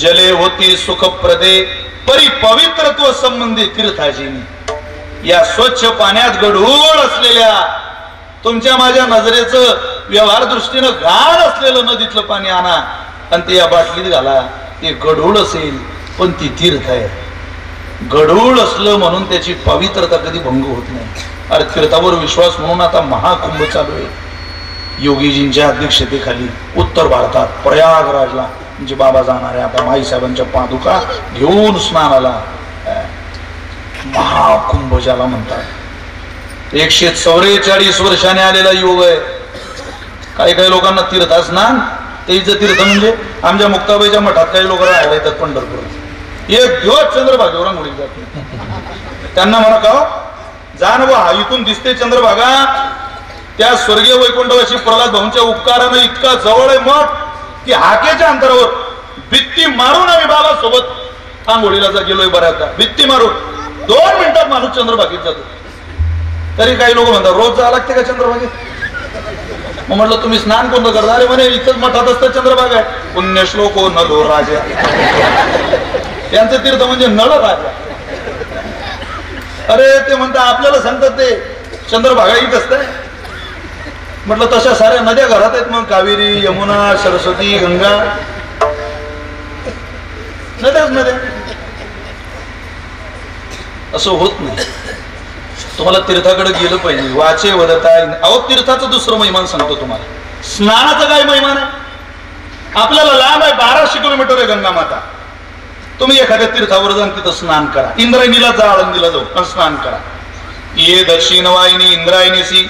जले होती सुखप्रदे परी पवित्रत्व संबंधी तीर्थाची. या स्वच्छ पाण्यात गढूळ असलेल्या तुमच्या माझ्या नजरेचं व्यवहार दृष्टीनं घाण असलेलं नदीतलं पाणी आणा आणि ते या बाटलीत घाला. ते गढूळ असेल पण ती तीर्थ आहे. गढूळ असलं म्हणून त्याची पवित्रता कधी भंग होत नाही. अरे तीर्थावर विश्वास म्हणून आता महाकुंभ चालू आहे. योगीजींच्या अध्यक्षतेखाली उत्तर भारतात प्रयागराजला म्हणजे बाबा जाणार आहे. आता माईसाहेबांच्या पादुका घेऊन स्नानाला महाकुंभ ज्याला म्हणतात. 144 वर्षाने आलेला योग आहे. काही काही लोकांना तीर्थस्नान तेच तीर्थ म्हणजे आमच्या मुक्ताबाईच्या मठात काही लोक राहायला येतात पंढरपूर. एक दिवस चंद्रभागेवर आंघोळी जाते. त्यांना म्हणा का जा ना बा, इथून दिसते चंद्रभागा. त्या स्वर्गीय वैकुंठवासी प्रल्हाद भाऊंच्या उपकारानं इतका जवळ आहे मठ की हाकेच्या अंतरावर भित्ती मारून आम्ही बाबा सोबत आंघोळीला गेलोय. बऱ्याचदा भित्ती मारून 2 मिनिटात माणूस चंद्रभागेत जातो. तरी काही लोक म्हणतात रोज जावं लागते का चंद्रभागेत? मग म्हटलं तुम्ही स्नान कोणतं करता? अरे म्हणे इथंच मठात असतं चंद्रभागा आहे. पुण्यश्लोक हो नलो राजा, यांचं तीर्थ म्हणजे नळ राजा. अरे ते म्हणतात आपल्याला सांगतात ते चंद्रभागा इथं असतंय. म्हटलं तशा साऱ्या नद्या घरात आहेत. मग कावेरी यमुना सरस्वती गंगा नद्याच नद्या. असं होत नाही. तुम्हाला तीर्थाकडे गेलं पाहिजे. वाचे वदता. अहो तीर्थाचं दुसरं महिमान सांगतो तुम्हाला. स्नानाचं काय महिमान आहे? आपल्याला लांब आहे, 1200 किलोमीटर आहे गंगा माता. तुम्ही एखाद्या तीर्थावर जाऊन तिथं स्नान करा. इंद्रायणीला जा, आळंदीला जाऊ पण स्नान करा. ये दक्षिण वाहिनी इंद्रायणीसी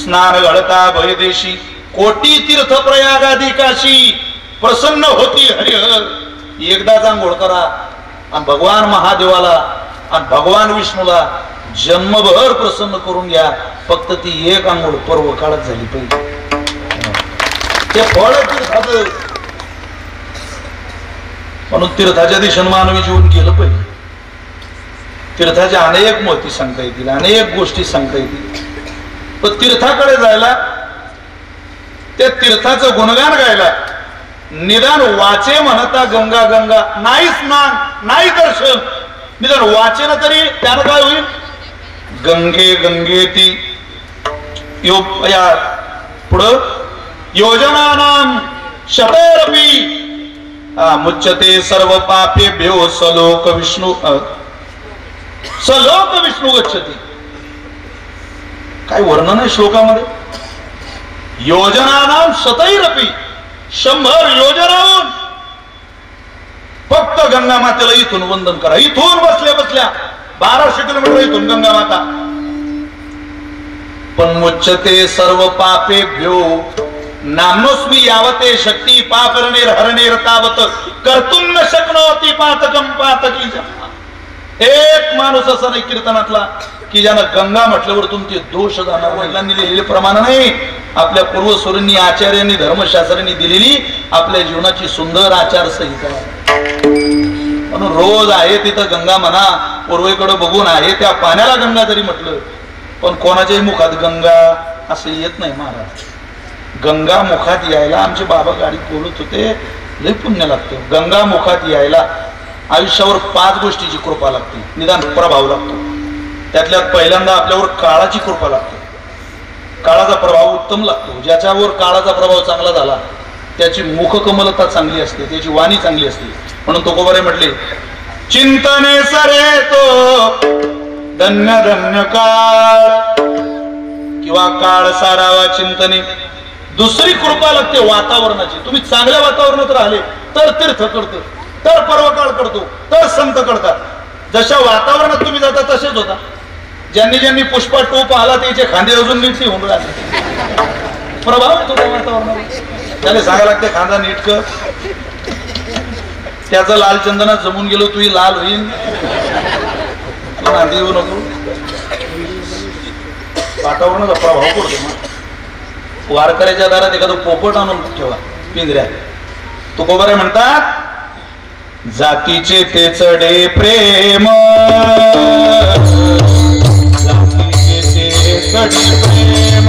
स्नान घडता भयदेशी कोटी तीर्थ प्रयागादी काशी प्रसन्न होती हरिहर. एकदाच आंघोळ करा आणि भगवान महादेवाला आणि भगवान विष्णूला जन्मभर प्रसन्न करून घ्या. फक्त ती एक आंघोळ पर्व काळात झाली पाहिजे. ते फळ तीर्थाचं. म्हणून तीर्थाच्या दिशेने मानवी जीवन केलं पाहिजे. तीर्थाच्या अनेक महती सांगता येतील, अनेक गोष्टी सांगता येतील. पण तीर्थाकडे जायला, त्या तीर्थाचं गुणगान गायला निदान वाचे म्हणता गंगा गंगा, नाही स्नान नाही दर्शन, निदान वाचेन तरी त्यानं काय होईल? गंगे गंगेती या पुढं योजनानां शतैरपि मुच्यते सर्व पापेभ्यो सलोक विष्णू गच्छति. काय वर्णन आहे श्लोकामध्ये. योजनानां शतैरपि 100 योजनाहून फक्त गंगा मातेला इथून वंदन करा. इथून बसल्या बसल्या 1200 किलोमीटर इथून गंगा माता. पण मुच्यते सर्व पापेभ्यो नामोस्मी यावते शक्ती पाकरणेर हरणेर तावत कर्तुम न शक्नोति पातकम पातकी. एक माणूस असा नाही कीर्तनातला की ज्यानं गंगा म्हटल्यावर तुमचे दोष जाणार. वडिलांनी लिहिलेले प्रमाण नाही, आपल्या पूर्वसुरांनी आचार्यांनी धर्मशास्त्रांनी दिलेली आपल्या जीवनाची सुंदर आचारसंहिता. म्हणून रोज आहे तिथं गंगा म्हणा, पूर्वेकडे बघून आहे त्या पाण्याला गंगा जरी म्हटलं पण कोणाच्याही मुखात गंगा असं येत नाही महाराज. गंगा मुखात यायला आमचे बाबा गाडीत बोलत होते, लय पुण्य लागतं. गंगा मुखात यायला आयुष्यावर 5 गोष्टीची कृपा लागते, निदान प्रभाव लागतो. त्यातल्यात पहिल्यांदा आपल्यावर काळाची कृपा लागते. काळाचा प्रभाव उत्तम लागतो. ज्याच्यावर काळाचा प्रभाव चांगला झाला त्याची मुखकमलता चांगली असते, त्याची वाणी चांगली असते. म्हणून तुकोबारे म्हटले चिंतने सरे तो धन्य धन्य काळ किंवा काळ सारावा चिंतने. दुसरी कृपा लागते वातावरणाची. तुम्ही चांगल्या वातावरणात राहिले तर तीर्थ करतो, तर पर्वकाळ करतो, तर संत करतात. जशा वातावरणात तुम्ही जाता तसेच होता. ज्यांनी ज्यांनी पुष्पा टोप आला त्याचे खांदे अजून नीट होऊन राहिले. प्रभाव आहे तो वातावरणावर. त्याला सांगायला लागते खांदा नीट कर. त्याचं लाल चंदनात जमून गेलो तुही लाल होईल, तू नांदी येऊ नको. वातावरणाचा प्रभाव पडतो. वारकऱ्याच्या दारात एखादं पोपट आणून ठेवा पिंजऱ्यात. तुकोबारे म्हणतात जातीचे ते चढे प्रेम, जातीचे ते चढे प्रेम,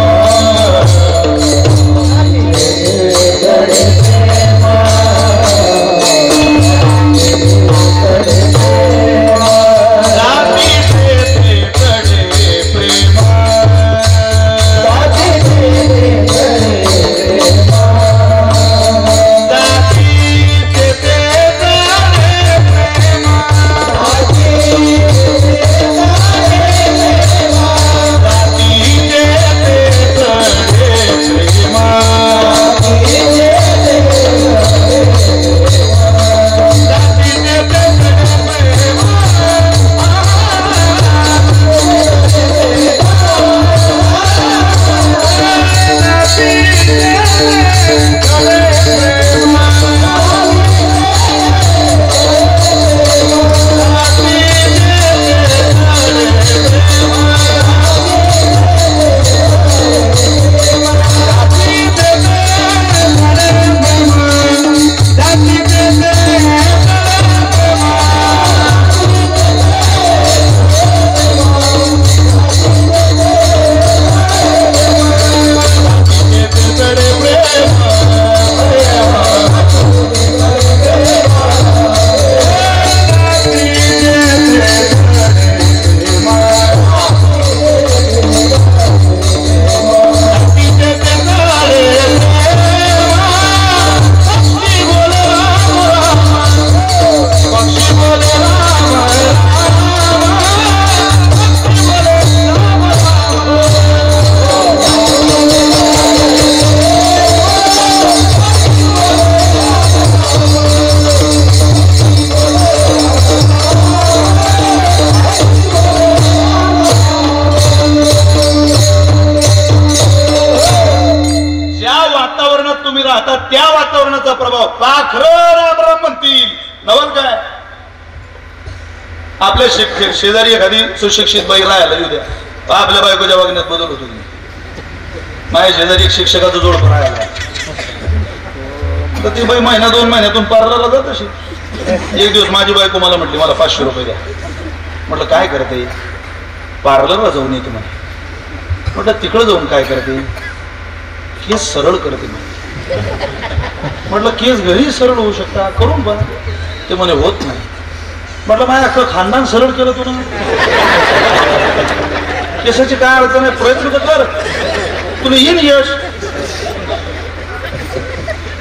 आपल्या शेजारी एखादी सुशिक्षित बाई राहायला येऊ द्या. आपल्या बायकोच्या वागण्यात बदल होतो. माझ्या शेजारी एक शिक्षकाचं जोड राहायला, तर ती बाई महिना 2 महिन्यातून पार्लरला जात अशी. एक दिवस माझी बायको मला म्हटली मला 500 रुपये द्या. म्हटलं काय करते? पार्लरला जाऊन येते म्हणे. म्हटलं तिकडं जाऊन काय करते? केस सरळ करते म्हणे. म्हटलं केस घरी सरळ होऊ शकता, करून पण. ते म्हणे होत नाही. म्हटलं माझ्या अख्खं खानदान सरळ केलं तुला. केसाची काय अडचण आहे, प्रयत्न तर कर, तुला येईल यश.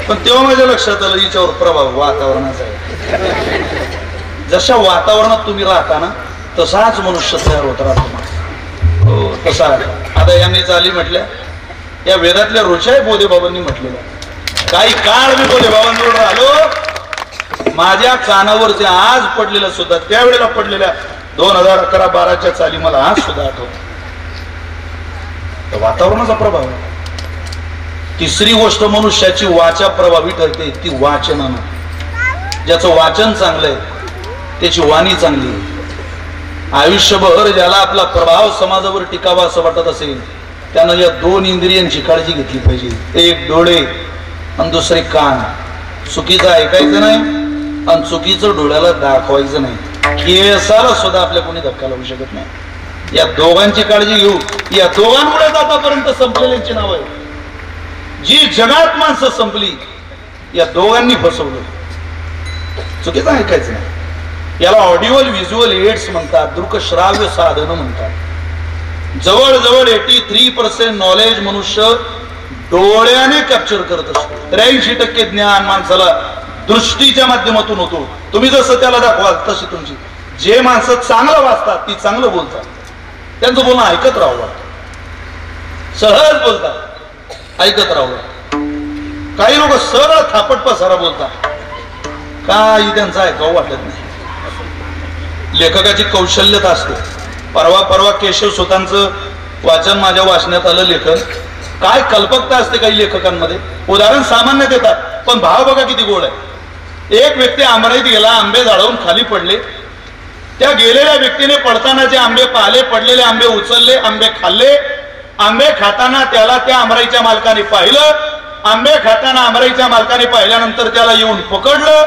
पण तेव्हा माझ्या लक्षात आलं हिच्यावर प्रभाव वातावरणाचा आहे. जशा वातावरणात तुम्ही राहता ना तसाच मनुष्य तयार होत राहतो. हो तसा. आता यांनी चाली म्हटल्या या वेदातल्या रोषाय बोधेबाबांनी म्हटलेल्या. काही काळ मी बोधेबाबांजवळ राहिलो. माझ्या कानावरचे आज पडलेल्या सुद्धा त्यावेळेला पडलेल्या 2011-12च्या चाली मला आज सुद्धा आठवत. वातावरणाचा प्रभाव आहे. तिसरी गोष्ट मनुष्याची वाचा प्रभावी ठरते ती वाचनानं. ज्याचं वाचन चांगलं आहे त्याची वाणी चांगली आहे. आयुष्यभर ज्याला आपला प्रभाव समाजावर टिकावा असं वाटत असेल त्यानं या 2 इंद्रियांची काळजी घेतली पाहिजे. एक डोळे आणि दुसरे कान. चुकीचं ऐकायचं नाही आणि चुकीचं डोळ्याला दाखवायचं नाही. केसाला सुद्धा आपल्या कोणी धक्का लावू शकत नाही. या दोघांची काळजी घेऊ. या दोघांमुळे आतापर्यंत संपलेल्यांची नाव आहे. जी जगात माणसं संपली या दोघांनी फसवलं. चुकीचं ऐकायचं नाही. याला ऑडिओल व्हिज्युअल एड्स म्हणतात. दृकश्राव्य साधन म्हणतात. जवळजवळ 83% नॉलेज मनुष्य डोळ्याने कॅप्चर करत असतो. 83% ज्ञान माणसाला दृष्टीच्या माध्यमातून होतो. तुम्ही जसं त्याला दाखवाल तशी तुमची. जे माणसं चांगलं वाचतात ती चांगलं बोलतात. त्यांचं बोलणं ऐकत राहावं. सहज बोलतात ऐकत राहावं. काही लोक सरळ थापट पसारा बोलतात. काही त्यांचं ऐकावं वाटत नाही. लेखकाची कौशल्यता असते. परवा केशव सुतांचं वाचन माझ्या वाचण्यात आलं. लेखन काय कल्पकता असते काही लेखकांमध्ये. उदाहरण सामान्य देतात पण भाव बघा किती गोड आहे. एक व्यक्ती आंबराईत गेला. आंबे झाडावून खाली पडले. त्या गेलेल्या व्यक्तीने पडतानाचे आंबे पाहिले. पडलेले आंबे उचलले. आंबे खाल्ले. आंबे खाताना त्याला त्या आंबराईच्या मालकाने पाहिलं. आंबे खाताना आंबराईच्या मालकाने पाहिल्यानंतर त्याला येऊन पकडलं.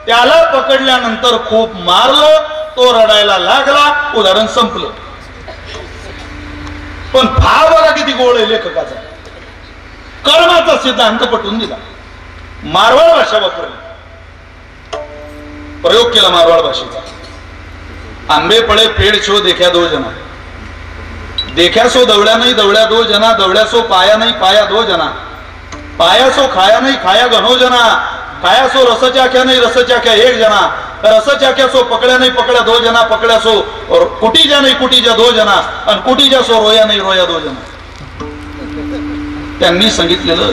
त्याला पकडल्यानंतर खूप मारलं. तो रडायला लागला. उदाहरण संपलं. पण भाव बघा किती गोड आहे लेखकाचा. कर्माचा सिद्धांत पटवून दिला. मारवाड भाषा वापरली. प्रयोग केला मारवाड भाषेचा. आंबे पळे पेड़ छो देखा 2 जना. देखा सो दवड्या नाही दवड्या 2 जना. दवड्या सो पाया नाही पाया 2 जना. पाया सो खाया नाही खाया घनो जना. खाया सो रस चाख्या नाही रस चाख्या 1 जना. रस चाख्या सो पकड्या नाही पकड्या 2 जना. पकड्या सो कुटीजा नाही कुटीजा 2 जना. आणि कुटीजा सो रोया नाही रोया 2 जना. त्यांनी सांगितलेलं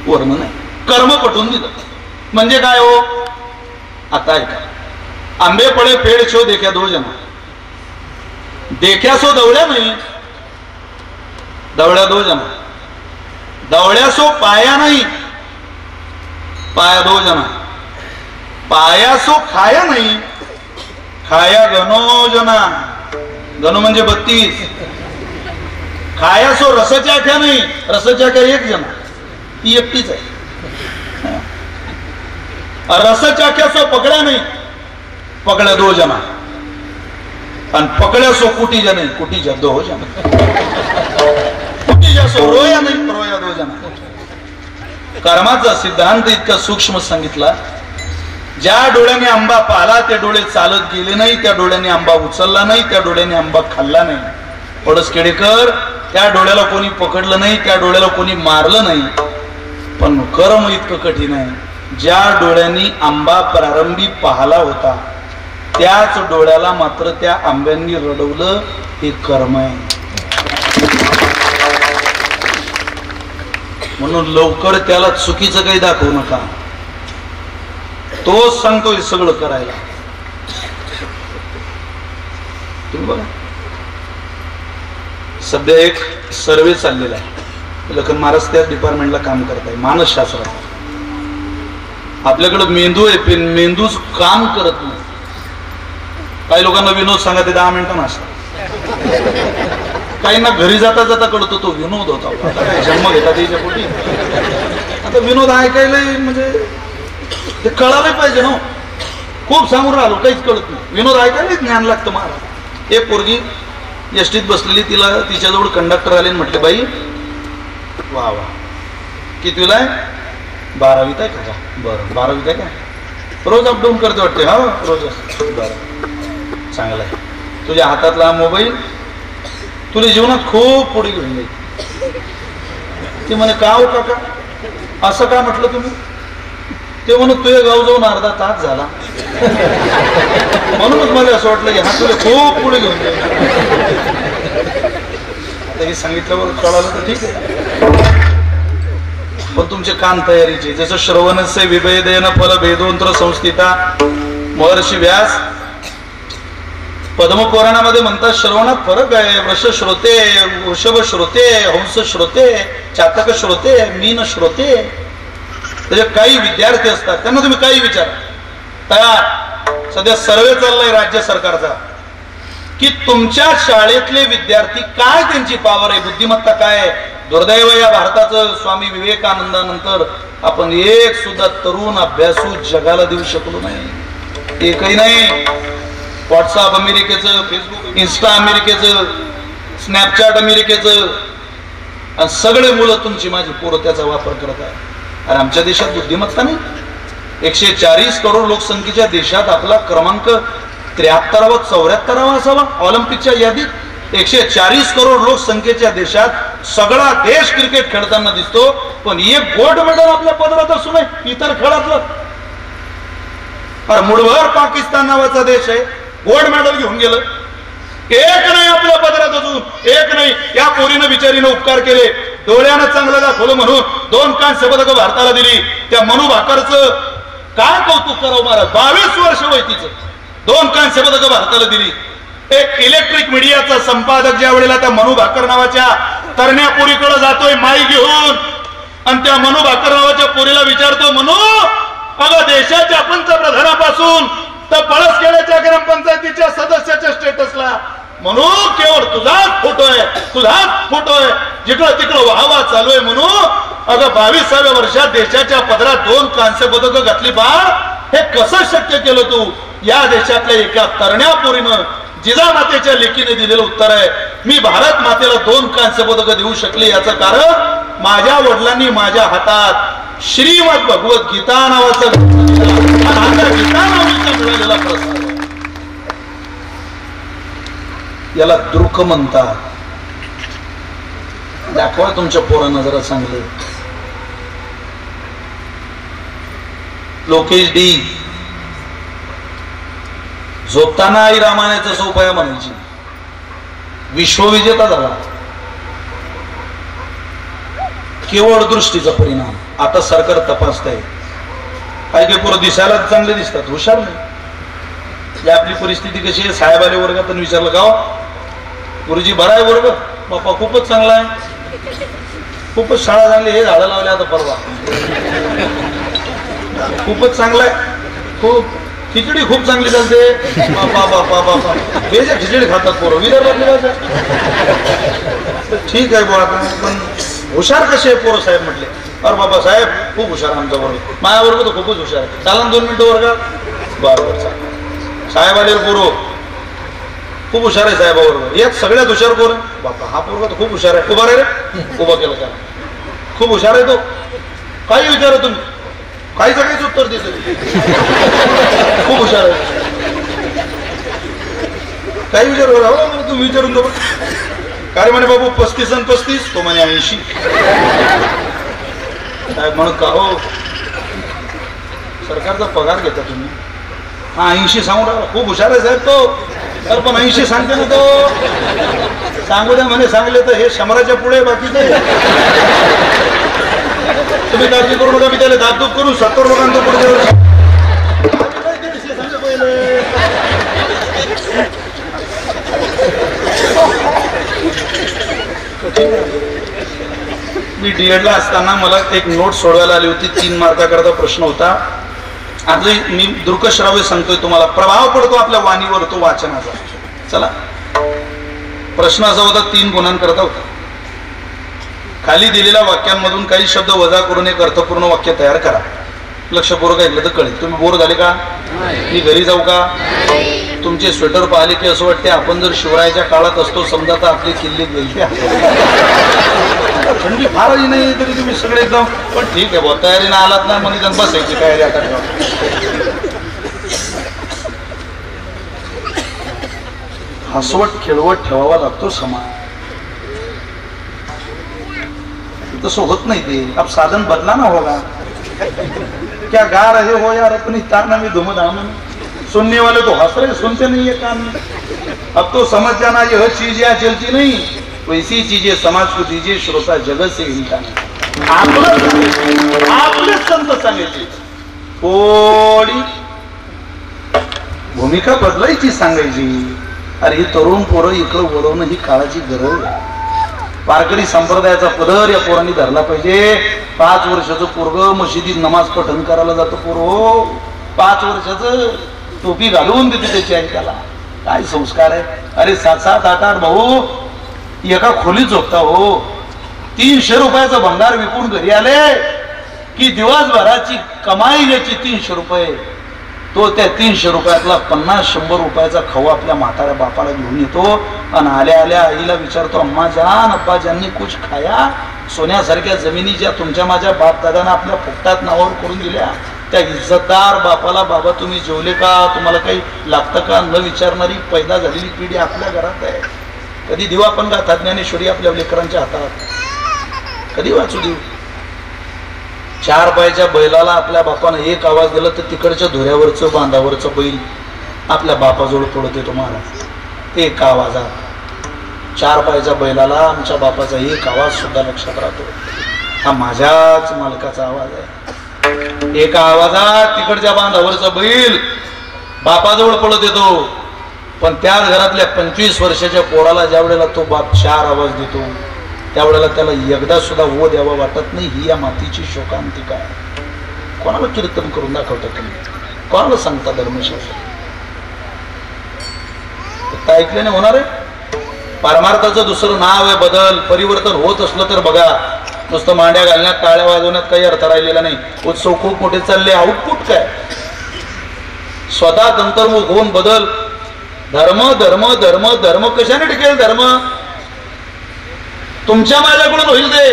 वर्णन आहे. कर्म पटवून दिलं. म्हणजे काय हो. आता ऐका. आंबे पळे पेड़ छो देखा 2 जना. देखा सो दवड्या नाही दवड्या 2 जना. दवड्या सो पाया नाही पाया 2 जना. पाया सो खाया नाही खाया घनो जना. घनो म्हणजे 32. खाया सो रसचाख्या नाही रसचाख्या 1 जना. ती एकटीच आहे. रसचाख्या सो पकड्या नाही पकड्या 2 जना. आणि पकड्या सो कुटीजा नाही कुटीजा 2 जना. कुटीजा सो रोया नाही रोया 2 जना. कर्माचा सिद्धांत इतका सूक्ष्म सांगितला. ज्या डोळ्याने आंबा पाहिला ते डोळे चालत गेले नाही. त्या डोळ्याने आंबा उचलला नाही. त्या डोळ्याने आंबा खाल्ला नाही. पडसखेडेकर त्या डोळ्याला कोणी पकडलं नाही. त्या डोळ्याला कोणी मारलं नाही. पण कर्म इतकं कठीण आहे. ज्या डोळ्यांनी आंबा प्रारंभी पाहला होता त्याच डोळ्याला मात्र त्या आंब्यांनी रडवलं. हे कर्म आहे. म्हणून लवकर त्याला चुकीचं काही दाखवू नका. तोच सांगतोय सगळं करायला. तुम्ही बघा सध्या एक सर्वे चाललेला आहे. लखन महाराज त्याच डिपार्टमेंटला काम करत आहे. मानसशास्त्राचा. आपल्याकडे मेंदू आहे पण मेंदूच काम करत नाही. काही लोकांना विनोद सांगा ते 10 मिनिटांना असतात. काहींना घरी जाता जाता कळतो तो विनोद होता. जन्म घेता त्याच्या पोटी. आता विनोद ऐकायला म्हणजे ते कळायला पाहिजे ना. खूप सांगून राहिलो काहीच कळत नाही. विनोद ऐकायला ज्ञान लागतं महाराज. एक पोरगी एसटीत बसलेली. तिला तिच्याजवळ कंडक्टर आले म्हटले बाई वा वा कितवीला आहे. 12वीत आहे का. बरं 12वीत आहे का. रोज अपडाऊन करते वाटते. हा रोज. बरं चांगलं आहे. तुझ्या हातातला मोबाईल तुला जीवनात खूप पुढे घेऊन जाईल. ती म्हणे का हो काका असं का म्हटलं तुम्ही. ते म्हणून तुझ्या गाव जाऊन अर्धा तास झाला. म्हणूनच मला असं वाटलं की हा तुला खूप पुढे घेऊन जाईल. आता हे सांगितल्यावर कळालं तर ठीक आहे, पण तुमचे कान तयारीचे. जसं श्रवणस्य विभेदेन फल भेदोंतर संस्थिता. महर्षी व्यास पद्मपुराणामध्ये म्हणतात श्रवणात फरक आहे. वृष श्रोते, वृषभ श्रोते, हंस श्रोते, चातक श्रोते, मीन श्रोते. त्याचे काही विद्यार्थी असतात, त्यांना तुम्ही काही विचारा. तयार सध्या सर्वे चाललाय राज्य सरकारचा की तुमच्या शाळेतले विद्यार्थी काय, त्यांची पावर आहे, बुद्धिमत्ता काय आहे. दुर्दैव या भारताचं स्वामी विवेकानंदानंतर आपण एक सुद्धा तरुण अभ्यासू जगाला देऊ शकलो नाही. एकही नाही. व्हॉट्सअप अमेरिकेचं, फेसबुक इन्स्टा अमेरिकेचं, स्नॅपचॅट अमेरिकेचं, आणि सगळे मुलं तुमची माझी पोरं त्याचा वापर करत आहे. आणि आमच्या देशात बुद्धिमत्ता नाही. 140 करोड लोकसंख्येच्या देशात आपला क्रमांक 73वा 74वा असावा ऑलिम्पिकच्या यादीत. 140 करोड लोकसंख्येच्या देशात सगळा देश क्रिकेट खेळताना दिसतो, पण एक गोल्ड मेडल आपल्या पदरात असू नये इतर खेळातलं. मुठभर पाकिस्तान नावाचा देश आहे, गोल्ड मेडल घेऊन गेलं. एक नाही आपल्या पदरात अजून, एक नाही. या पोरीनं बिचारीनं उपकार केले, डोळ्यानं चांगलं दाखवलं म्हणून 2 कांस्य पदकं भारताला दिली. त्या मनू भाकरचं काय कौतुक करावं महाराज. 22 वर्ष वय तिचं, 2 कांस्य पदकं भारताला दिली. एक इलेक्ट्रिक मीडियाचा संपादक ज्या वेळेला त्या मनू भाकर नावाच्या तरण्या पोरीकडे जातोय माई घेऊन, आणि त्या मनू भाकर नावाच्या पोरीला विचारतो, मनू अगं देशाच्या पंतप्रधानापासून तर पळसखेड्याच्या ग्रामपंचायतीच्या सदस्याच्या स्टेटसला म्हणून केवळ तुझाच फोटो आहे, तुझाच फोटो आहे. जिकडं तिकडं वाहवा चालू आहे. म्हणून अगं 22व्या वर्षात देशाच्या पदरात 2 कांस्य पदकं घातली. बाळ हे कसं शक्य केलं तू. या देशातल्या एका तरण्या पोरीनं जिजामातेच्या लेकीने दिलेलं उत्तर आहे, मी भारत मातेला 2 कांस्य पदकं देऊ शकले याचं कारण माझ्या वडिलांनी माझ्या हातात श्रीमद भगवत गीता नावाचा गीता नावाचा मिळालेला प्रसाद. याला दृक म्हणतात. दाखवा तुमच्या पोरांना जरा चांगलं. लोकेश डी झोपताना आई रामायणाचा सोपाया म्हणायची, विश्वविजेता झाला. केवळ दृष्टीचा परिणाम. आता सरकार तपासत आहे. काही काही पोरं दिसायला चांगले दिसतात, हुशार नाही. आपली परिस्थिती कशी आहे. साहेब आले वर्गात विचारलं, गाव गुरुजी बरा आहे वर्ग. बाप्पा खूपच चांगला आहे, खूपच शाळा चांगली. हे झाडं लावले आता परवा, खूपच चांगला आहे. खूप खिचडी खूप चांगली चालते. बापा बापा बापा हे जे खिचडी खातात पोरं विदर्भातले. ठीक आहे बुवा, पण हुशार कसे आहे पोरं साहेब म्हटले. अरे बाबा साहेब खूप हुशार आमचा वर्ग. माझ्या वर्ग तर खूपच हुशार आहे. चाला 2 मिनिटं वर्गात. बरोबर चालेल. साहेब आले पोरं खूप हुशार आहे साहेबाबरोबर. यात सगळ्यात हुशार पोर. बापा हा पोरगा तर खूप हुशार आहे. उभा रे, उभा केला त्याला. खूप हुशार आहे तो. काही विचारा तुम्ही, काहीच काहीच उत्तर देते. खूप हुशार आहे. काही विचार करा तुम्ही विचारून दो. काय म्हणे बाबू 35 आणि 35. तो म्हणे 80. साहेब म्हणत का हो सरकारचा पगार घेता तुम्ही. हा 80 सांगू राहिला. खूप हुशार आहे साहेब तो. तर पण 80 सांगते ना तो. सांगू द्या म्हणे. सांगले तर हे 100च्या पुढे बाकीचे. तुम्ही काळजी करू नका. मी त्याला दाबदूब करून 70 लोकांचं पुढे मी डीएडला असताना मला एक नोट सोडवायला आली होती. 3 मार्काकरता प्रश्न होता. आजही मी दृकश्राव्य सांगतोय तुम्हाला. प्रभाव पडतो आपल्या वाणीवर तो वाचनाचा. चला प्रश्न असा होता 3 गुणांकरता होता. खाली दिलेल्या वाक्यांमधून काही शब्द वजा करून एक अर्थपूर्ण वाक्य तयार करा. लक्षपूर्वक ऐकलं तर कळेल. तुम्ही बोर झाले का? मी घरी जाऊ का? तुमचे स्वेटर पाहिले की असं वाटते आपण जर शिवरायाच्या काळात असतो समजा तर आपली किल्ली गेली. थंडी फारही नाही तरी तुम्ही सगळे एकदम. पण ठीक आहे बुवा, तयारीनं आलात ना म्हणजे बसायची तयारी आता. हसवट खेळवट ठेवावा लागतो समाज. तसं होत नाही ते. अब साधन बदला ना होगा. क्या गा रहे हो यार अपनी ताना में धूमधाम में, सुनने वाले तो हंस रहे, सुनते नहीं है कान में। अब तो समझ जाना यह चीज यहाँ चलती नहीं, वैसी चीजें समाज को दीजिए, श्रोता जगत से हिलता नाही। आपले संत सांगायचे, थोडी भूमिका बदलायची, सांगायची अरे ही तरुण पोरं इकडं वळवणं ही काळाची गरज आहे। वारकरी संप्रदायाचा पदर या पोरांनी धरला पाहिजे। 5 वर्षाचं पोरग मशिदीत नमाज पठण करायला जातं पोर, 5 वर्षाचं टोपी घालून देते त्याची आई, त्याला काय संस्कार आहे। अरे 7-7, 8-8 भाऊ एका खोलीत झोपता हो, 300 रुपयाचा भंगार विकून घरी आले की दिवसभराची कमाई याची 300 रुपये, तो त्या 300 रुपयातला 50-100 रुपयाचा खाऊ आपल्या म्हाताऱ्या बापाला घेऊन येतो आणि आल्या आल्या आईला विचारतो, अम्मा जान अब्बा ज्यांनी कुछ खाया, सोन्यासारख्या जमिनी ज्या तुमच्या माझ्या बाप दादांना आपल्या फुकटात नावावर करून दिल्या, त्या इज्जतदार बापाला बाबा तुम्ही जेवले का, तुम्हाला काही लागतं का न विचारणारी पैदा झालेली पिढी आपल्या घरात आहे। कधी देऊ आपण गाथा ज्ञानेश्वरी आपल्या लेकरांच्या हातात, कधी वाचू देऊ। 4 पायाच्या बैलाला आपल्या बापानं एक आवाज दिला तर तिकडच्या धुऱ्यावरचं बांधावरचं बैल आपल्या बापाजवळ पडत येतो महाराज, एक आवाजात। 4 पायाच्या बैलाला आमच्या बापाचा एक आवाज सुद्धा लक्षात राहतो, हा माझ्याच मालकाचा आवाज आहे। एका आवाजात तिकडच्या बांधावरचा बैल बापाजवळ पडत येतो, पण त्याच घरातल्या 25 वर्षाच्या पोराला ज्या वेळेला तो बाप 4 आवाज देतो त्यावेळेला त्याला एकदा सुद्धा ओ द्यावा वाटत नाही। ही या मातीची शोकांतिका आहे। कोणाला कीर्तन करून दाखवता तुम्ही, कोणाला सांगता धर्मशास्त्र, ऐकल्याने होणार आहे। परमार्थाचं दुसरं नाव आहे बदल, परिवर्तन होत असलं तर बघा, नुसतं मांड्या घालण्यात टाळ्या वाजवण्यात काही अर्थ राहिलेला नाही। उत्सव खूप मोठे चालले, आउटपुट काय, स्वतः अंतर्मुख होऊन बदल। धर्म धर्म धर्म धर्म कशाने टिकेल धर्म, तुमच्या माझ्याकडून होईल ते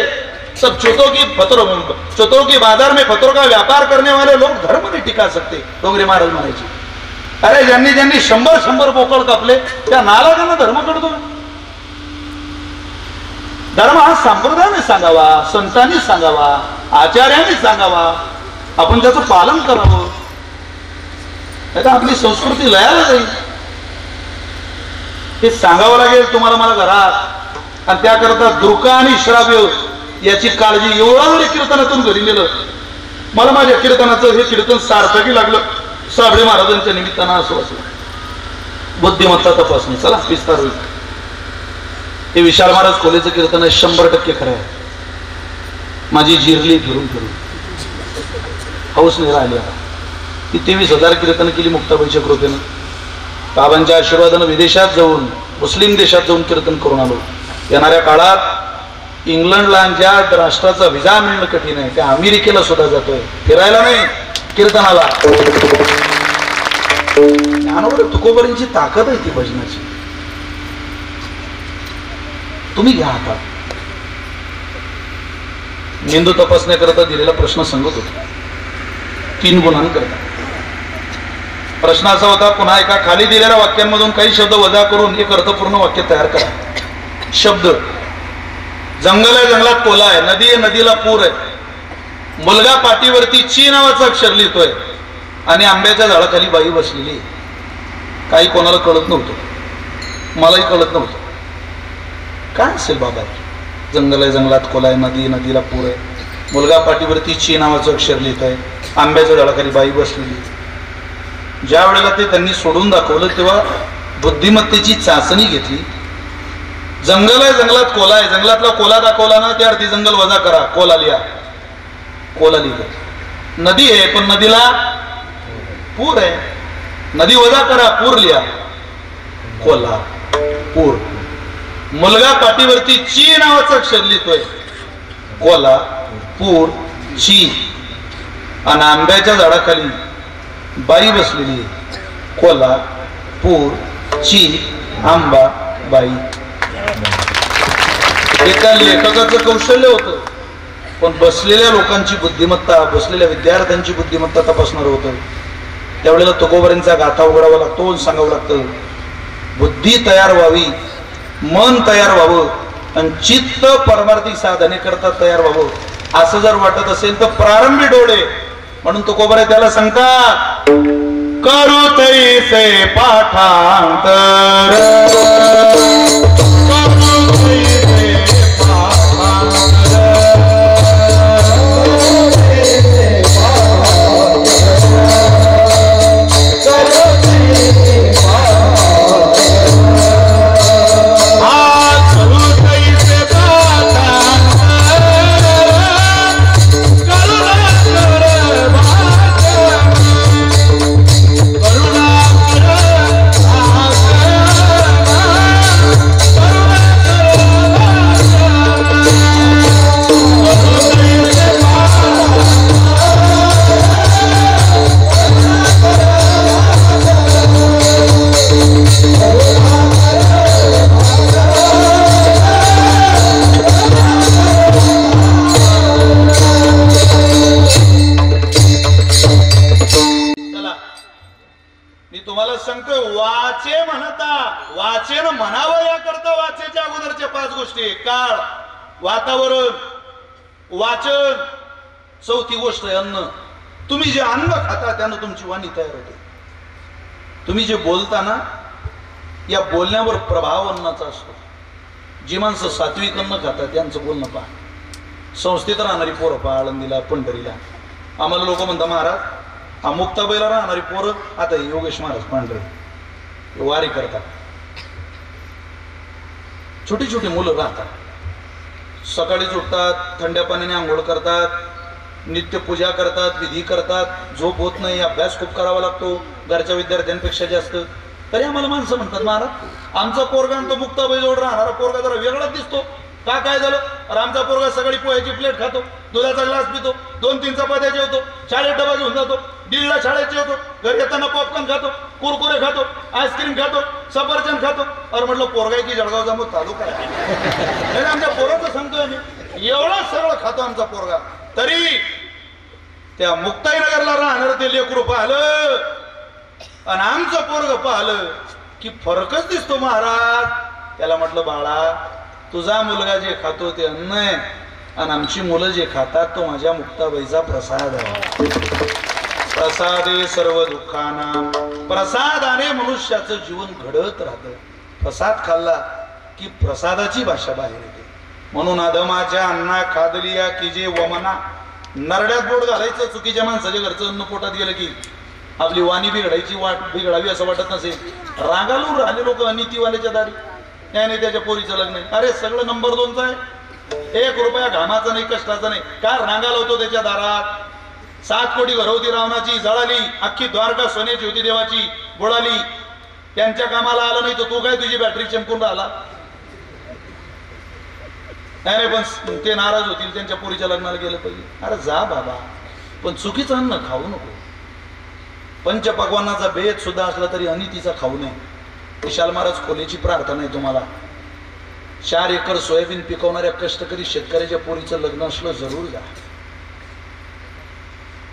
सब चोतों की बाजार में पत्रों का व्यापार करने वाले लोग धर्म नहीं टिका सकते, डोंगरे महाराज म्हणायचे। अरे ज्यांनी ज्यांनी 100 बोकड कापले त्या नालायकांना धर्म कळतो। धर्म हा संप्रदायाने सांगावा, संतांनी सांगावा, आचार्यांनी सांगावा, आपण त्याचं पालन करावं, नाही आपली संस्कृती लयाला जाईल। हे सांगावं लागेल तुम्हाला मला घरात, आणि त्याकरता दुर्का आणि श्राव्य याची काळजी एवढा जरी कीर्तनातून घरी नेलं, मला माझ्या कीर्तनाचं हे कीर्तन सार्थकी लागलं साबळे महाराजांच्या निमित्तानं असं वाचलं। बुद्धिमत्ता तपासणी, चला विस्तार होईल। हे विशाल महाराज खोलेचं कीर्तन आहे, 100% खरं आहे। माझी जिरली फिरून फिरून हौस नाही राहिली। ती 23,000 कीर्तन केली मुक्ताबाईच्या कृपेनं, बाबांच्या आशीर्वादानं विदेशात जाऊन, मुस्लिम देशात जाऊन कीर्तन करून आलो। येणाऱ्या काळात इंग्लंडला ज्या राष्ट्राचा व्हिसा मिळणं कठीण आहे त्या अमेरिकेला सुद्धा जातोय, फिरायला नाही कीर्तनाला। ज्ञानोबर तुकोबरींची ताकद आहे ती भजनाची, तुम्ही घ्या हातात। मेंदू तपासण्याकरता दिलेला प्रश्न सांगत होता, 3 गुणांकरता प्रश्न असा होता, पुन्हा एका खाली दिलेल्या वाक्यांमधून काही शब्द वजा करून एक अर्थपूर्ण वाक्य तयार करा। शब्द, जंगल आहे जंगलात कोला आहे, नदी आहे नदीला पूर आहे, मुलगा पाठीवरती ची नावाचा अक्षर लिहितोय आणि आंब्याच्या झाडाखाली बाई बसलेली आहे। काही कोणाला कळत नव्हतं, मलाही कळत नव्हतं काय असेल बाबा। जंगल आहे जंगलात कोला आहे, नदी नदीला पूर आहे, मुलगा पाठीवरती ची नावाचं अक्षर लिहित आहे, आंब्याच्या झाडाखाली बाई बसलेली। ज्या वेळेला ते त्यांनी सोडून दाखवलं तेव्हा बुद्धिमत्तेची चाचणी घेतली। जंगल आहे जंगलात कोला आहे, जंगलातला कोला दाखवला ना त्या अर्थी जंगल वजा करा, कोला लिहा, कोला लिहिलं। नदी आहे पण नदीला पूर आहे, नदी वजा करा, पूर लिहा, कोला पूर। मुलगा पाठीवरती ची नावाचं अक्षर लिहितोय, कोला पूर ची, आणि आंब्याच्या झाडाखाली बाई बसलेली, कोला पूर ची आंबा बाई। हे त्या लेखकाचं कौशल्य होतं, पण बसलेल्या लोकांची बुद्धिमत्ता, बसलेल्या विद्यार्थ्यांची बुद्धिमत्ता तपासणार होतं। त्यावेळेला तुकोबरींचा गाथा उघडावा लागतो, सांगावं लागतं, बुद्धी तयार व्हावी, मन तयार व्हावं आणि चित्त परमार्थी साधने करता तयार व्हावं, असं जर वाटत असेल तर प्रारंभी डोळे म्हणून तो कोबरा त्याला सांगतात करू तैसे पाठांतर काळ वातावरण वाचन चौथी गोष्ट आहे अन्न तुम्ही जे अन्न खाता त्यानं तुमची वाणी तयार होते तुम्ही जे बोलता ना या बोलण्यावर प्रभाव अन्नाचा असतो जी माणसं सात्विक अन्न खातात त्यांचं बोलणं पहा संस्थेत राहणारी पोरं पहा आळंदीला पंढरीला आम्हाला लोक म्हणतात महाराज मुक्ताबाईला राहणारी पोरं आता योगेश महाराज पांढरे वारी करतात छोटी छोटी मुलं राहतात सकाळी उठतात थंड्या पाण्याने आंघोळ करतात नित्य पूजा करतात विधी करतात झोप होत नाही अभ्यास खूप करावा लागतो घरच्या विद्यार्थ्यांपेक्षा जास्त तरी आम्हाला माणसं म्हणतात महाराज आमचा पोरगा तो मुक्ताबाई जवळ राहणारा पोरगा जरा वेगळाच दिसतो का काय झालं अरे आमचा पोरगा सकाळी पोह्याची प्लेट खातो दुधाचा ग्लास पितो 2-3 चपात्या जेवतो शाळेत डबा घेऊन जातो 1:30ला शाळेत जेवतो घरी येताना पॉपकॉर्न खातो कुरकुरे खातो आईस्क्रीम खातो सफरचंद खातो अरे म्हटलं पोरगा की जळगाव जामो तालुका आहे आमच्या पोराचं सांगतोय आम्ही एवढा सरळ खातो आमचा पोरगा तरी त्या मुक्ताईनगरला राहणार ते लेकरू पाहिलं आणि आमचं पोरग पाहिलं की फरकच दिसतो महाराज त्याला म्हटलं बाळा तुझा मुलगा जे खातो ते अन्न आहे आणि आमची मुलं जे खातात तो माझ्या मुक्ताबाईचा प्रसाद आहे प्रसादे सर्व दुःखाना प्रसादाने मनुष्याचं जीवन घडत राहतं प्रसाद खाल्ला की प्रसादाची भाषा बाहेर येते म्हणून अधमाच्या अन्ना खादलिया की जे वमना नरड्यात बोट घालायचं चुकीच्या माणसाच्या घरचं अन्न पोटात गेलं की आपली वाणी बिघडावी असं वाटत नसेल रागालून राहिले लोक अनितीवाल्याच्या दारी त्याने त्याच्या पोरीचं लग्न अरे सगळं नंबर 2चं आहे 1 रुपया घामाचा नाही कष्टाचा नाही का रांगाला होतो त्याच्या दारात 7 कोटी घर होती रावणाची जळाली अख्खी द्वारका सोन्याची होती देवाची बुडाली त्यांच्या कामाला आलं नाही तर तू काय तुझी बॅटरी चमकून राहिला नाही पण ते नाराज होतील त्यांच्या पोरीच्या लग्नाला गेलं पाहिजे अरे जा बाबा पण चुकीचं अन्न खाऊ नको पंचपक्वानाचा बेत सुद्धा असला तरी अनितीचा खाऊ नये विशाल महाराज खोलीची प्रार्थना आहे तुम्हाला 4 एकर सोयाबीन पिकवणाऱ्या कष्टकरी शेतकऱ्याच्या पोरीचं लग्न असलं जरूर जा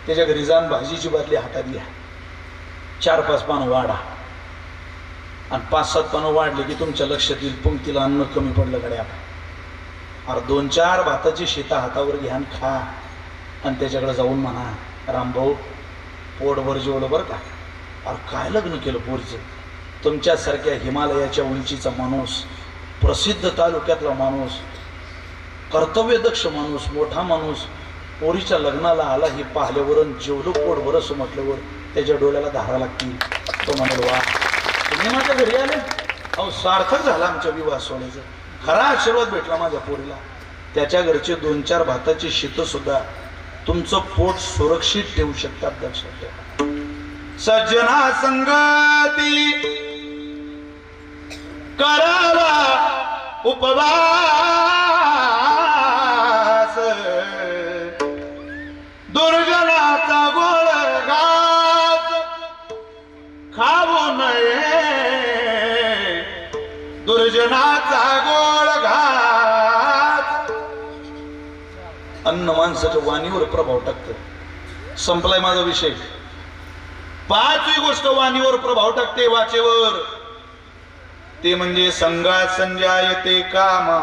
त्याच्या घरी जाऊन भाजीची बाटली हातात घ्या 4-5 पानं वाढा आणि 5-7 पानं वाढले की तुमच्या लक्षात येईल पंक्तीला अन्न कमी पडलं गड्या अरे 2-4 भाताची शेता हातावर घ्या खा आणि त्याच्याकडे जाऊन म्हणा रामभाऊ पोटभर जेवलं बरं का अरे काय लग्न केलं पोरीचं तुमच्यासारख्या हिमालयाच्या उंचीचा माणूस प्रसिद्ध तालुक्यातला माणूस कर्तव्यदक्ष माणूस मोठा माणूस पोरीच्या लग्नाला आला हे पाहिल्यावर जेवलं पोट बरस म्हटल्यावर त्याच्या डोळ्याला धारा लागतील तो म्हणाल वा तुम्ही माझ्या घरी आले अहो सार्थक झाला आमच्या विवाह सोहळ्याचं खरा आशीर्वाद भेटला माझ्या पोरीला त्याच्या घरचे 2-4 भाताची शीत सुद्धा तुमचं पोट सुरक्षित ठेवू शकतात लक्षात ठेवा सज्जना संगती करावा उपवास दुर्जनाचा गोळ घात खाऊ नये दुर्जनाचा गोळ घात अन्न माणसाच्या वाणीवर प्रभाव टाकतं संपलाय माझा विषय 5वी गोष्ट वाणीवर प्रभाव टाकते वाचेवर ते म्हणजे संगात संजायते कामा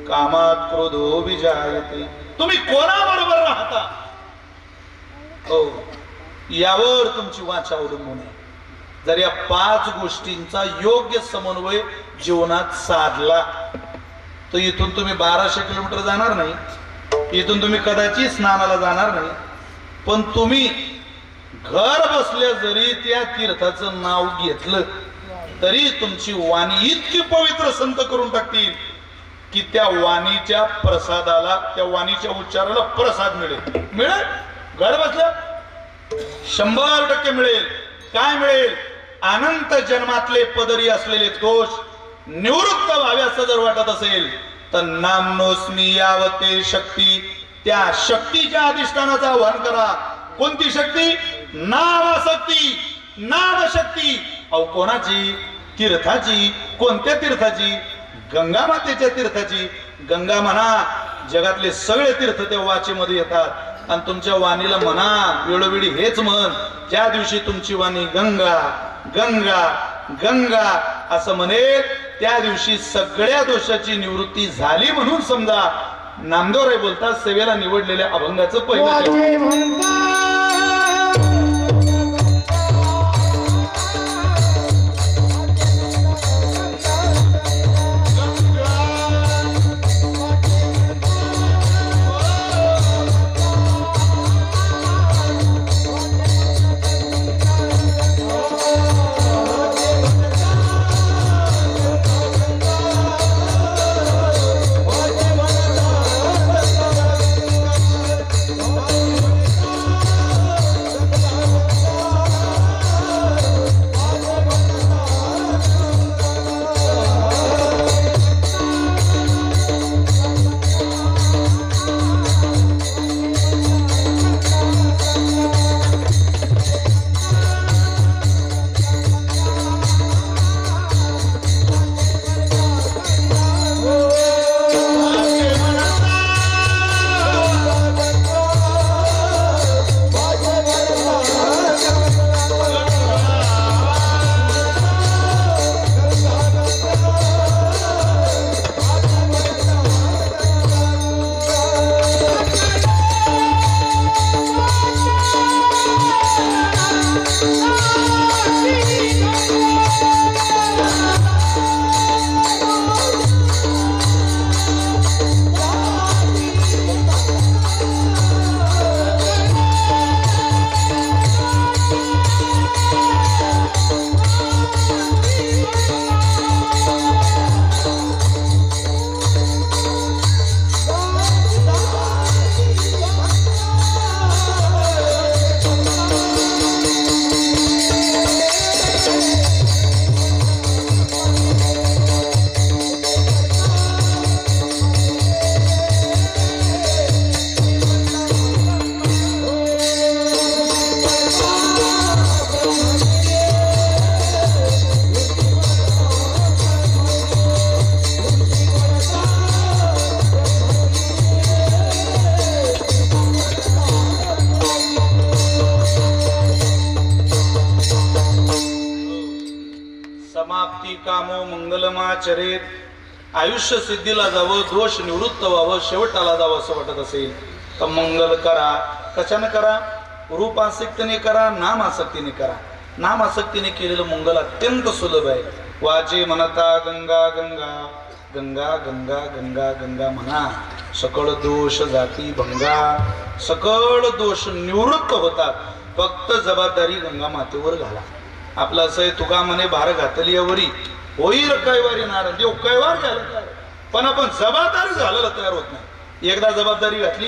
कामात क्रोधो विजायते. तुम्ही कोणाबरोबर राहता हो यावर तुमची वाचा अवलंबून आहे. जर या 5 गोष्टींचा योग्य समन्वय जीवनात साधला तर इथून तुम्ही 1200 किलोमीटर जाणार नाही, इथून तुम्ही कदाचित स्नानाला जाणार नाही, पण तुम्ही घर बसल्या जरी त्या तीर्थाचं नाव घेतलं तरी तुमची वाणी इतकी पवित्र संत करून टाकतील की त्या वाणीच्या प्रसादाला, त्या वाणीच्या उच्चाराला प्रसाद मिळेल. घर बसल्या 100% मिळेल. काय मिळेल? अनंत जन्मातले पदरी असलेले दोष निवृत्त व्हावे असं जर वाटत असेल तर नामनोस्मी यावते शक्ती, त्या शक्तीच्या अधिष्ठानाचा आवाहन करा. कोणती शक्ती? नामशक्ती. नामशक्ती. अहो कोणाची? तीर्थाची. कोणत्या तीर्थाची? गंगा मातेच्या तीर्थाची. गंगा म्हणा, जगातले सगळे तीर्थ त्या वाचेमध्ये येतात आणि तुमच्या वाणीला म्हणा वेळोवेळी हेच म्हण. ज्या दिवशी तुमची वाणी गंगा गंगा गंगा असं म्हणेल त्या दिवशी सगळ्या दोषाची निवृत्ती झाली म्हणून समजा. नामदेवराय बोलतात सेवेला निवडलेल्या अभंगाचं पहिलं कामो मंगलमाचरेत. आयुष्य सिद्धीला जावं, दोष निवृत्त व्हावं, शेवटाला जावं असं वाटत असेल तर मंगल करा. कशाने करा? रूपासक्तीने करा, नामासक्तीने करा. नामासक्तीने केलेलं मंगल अत्यंत सुलभ आहे. वाचे म्हणता गंगा गंगा गंगा गंगा गंगा गंगा म्हणा, सकळ दोष जाती भंगा. सकळ दोष निवृत्त होतात. फक्त जबाबदारी गंगा मातेवर घाला. आपलं असं आहे, तुका म्हणे भार घातली वरी होईल कैवारी नारायण. देव कैवार झाला पण आपण जबाबदारी झालेला तयार होत नाही. एकदा जबाबदारी घातली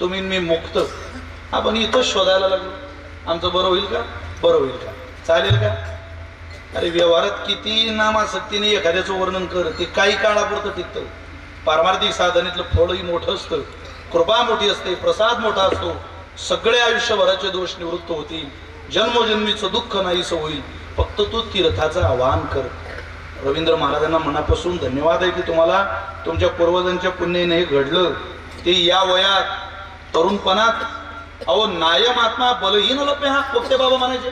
तुम्ही मी मुक्त. आपण इथं शोधायला लागलो आमचं बरं होईल का, बरं होईल का, चालेल का. अरे व्यवहारात किती नामासक्तीने एखाद्याचं वर्णन कर, ते काही काळापुरतं टिकतं. पारमार्थिक साधनेतलं फळही मोठं असतं, कृपा मोठी असते, प्रसाद मोठा असतो. सगळे आयुष्यभराचे दोष निवृत्त होतील, जन्मोजन्मीचं दुःख नाहीसं होईल. फक्त तू तीर्थाचं आवाहन कर. रवींद्र महाराजांना मनापासून धन्यवाद आहे की तुम्हाला तुमच्या पूर्वजांच्या पुण्याने हे घडलं. ते या वयात तरुणपणात, अहो नायम आत्मा बलहीन लपे हा पोपटे बाबा म्हणायचे.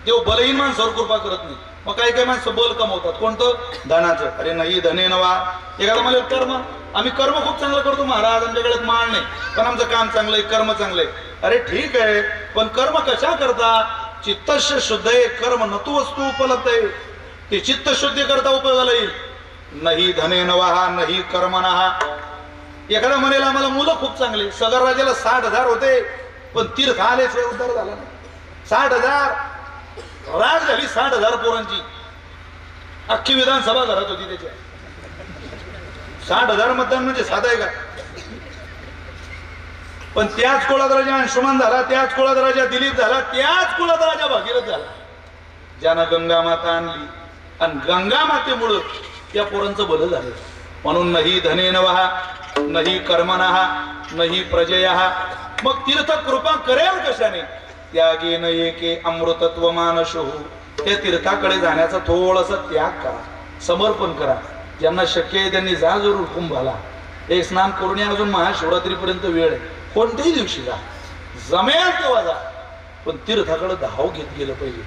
देव बलहीन माणसावर कृपा करत नाही. मग काही काही माणसं बल कमवतात, कोणतं? धनाचं. अरे नाही धने नवा. एखादा मला कर्म, आम्ही कर्म खूप चांगलं करतो महाराज, आमच्याकडे माळ नाही, पण आमचं काम चांगलंय, कर्म चांगलंय. अरे ठीक आहे, पण कर्म कशा करता? चित्तस्य शुद्ध आहे, कर्म नतु वस्तू उपलब्ध आहे, ते चित्त शुद्धी करता उपयोगाला येईल. नाही धने नवा नाही कर्मणा. एखादा म्हणेल आम्हाला मुलं खूप चांगले, सगर राजाला 60,000 होते, पण तीर्थ आल्याशिवाय उद्धार झाला नाही. 60,000 राग झाली, 60,000 पोरांची, अख्खी विधानसभा घरात होती त्याच्या. 60,000 मतदान म्हणजे साधा आहे का? पण त्याच कुळात राजा अंशुमान झाला, त्याच कुळात राजा दिलीप झाला, त्याच कुळात राजा भागीरथ झाला, ज्यानं गंगा माता आणली. आणि गंगा मातेमुळं त्या पोरांचं भलं झालं. म्हणून नाही धने नवहा नाही कर्मणा नाही प्रजया. मग तीर्थ कृपा करेल कशाने? त्यागेन एके अमृतत्व मानशो. त्या तीर्थाकडे जाण्याचा थोडासा त्याग करा, समर्पण करा. ज्यांना शक्य आहे त्यांनी जा जरूर कुंभाला. एक स्नान करून या, अजून महाशिवरात्रीपर्यंत वेळ आहे, कोणत्याही दिवशी जा, जमेल तेव्हा जा, पण तीर्थाकडे धाव घेत गेलं पाहिजे.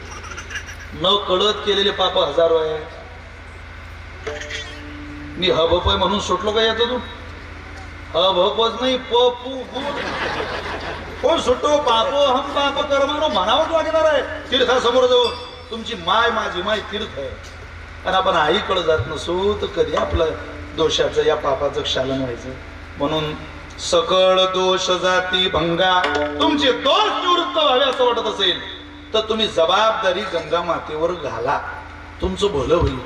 न कळत केलेले पाप हजारो आहे. मी हबपय म्हणून सुटलो का याचं? तू हबपच नाही, कोण सुटतो? पापो हम पाप कर्मानो म्हणावंच लागणार आहे तीर्थासमोर जाऊन. तुमची माय माझी माय तीर्थ आहे, आणि आपण आईकडे जात नसू तर कधी आपलं दोषाचं या पापाचं क्षालन व्हायचं. म्हणून सकळ दोष जाती भंगा. तुमचे दोष निवृत्त व्हावे असं वाटत असेल तर तुम्ही जबाबदारी गंगा मातेवर घाला, तुमचं भलं होईल.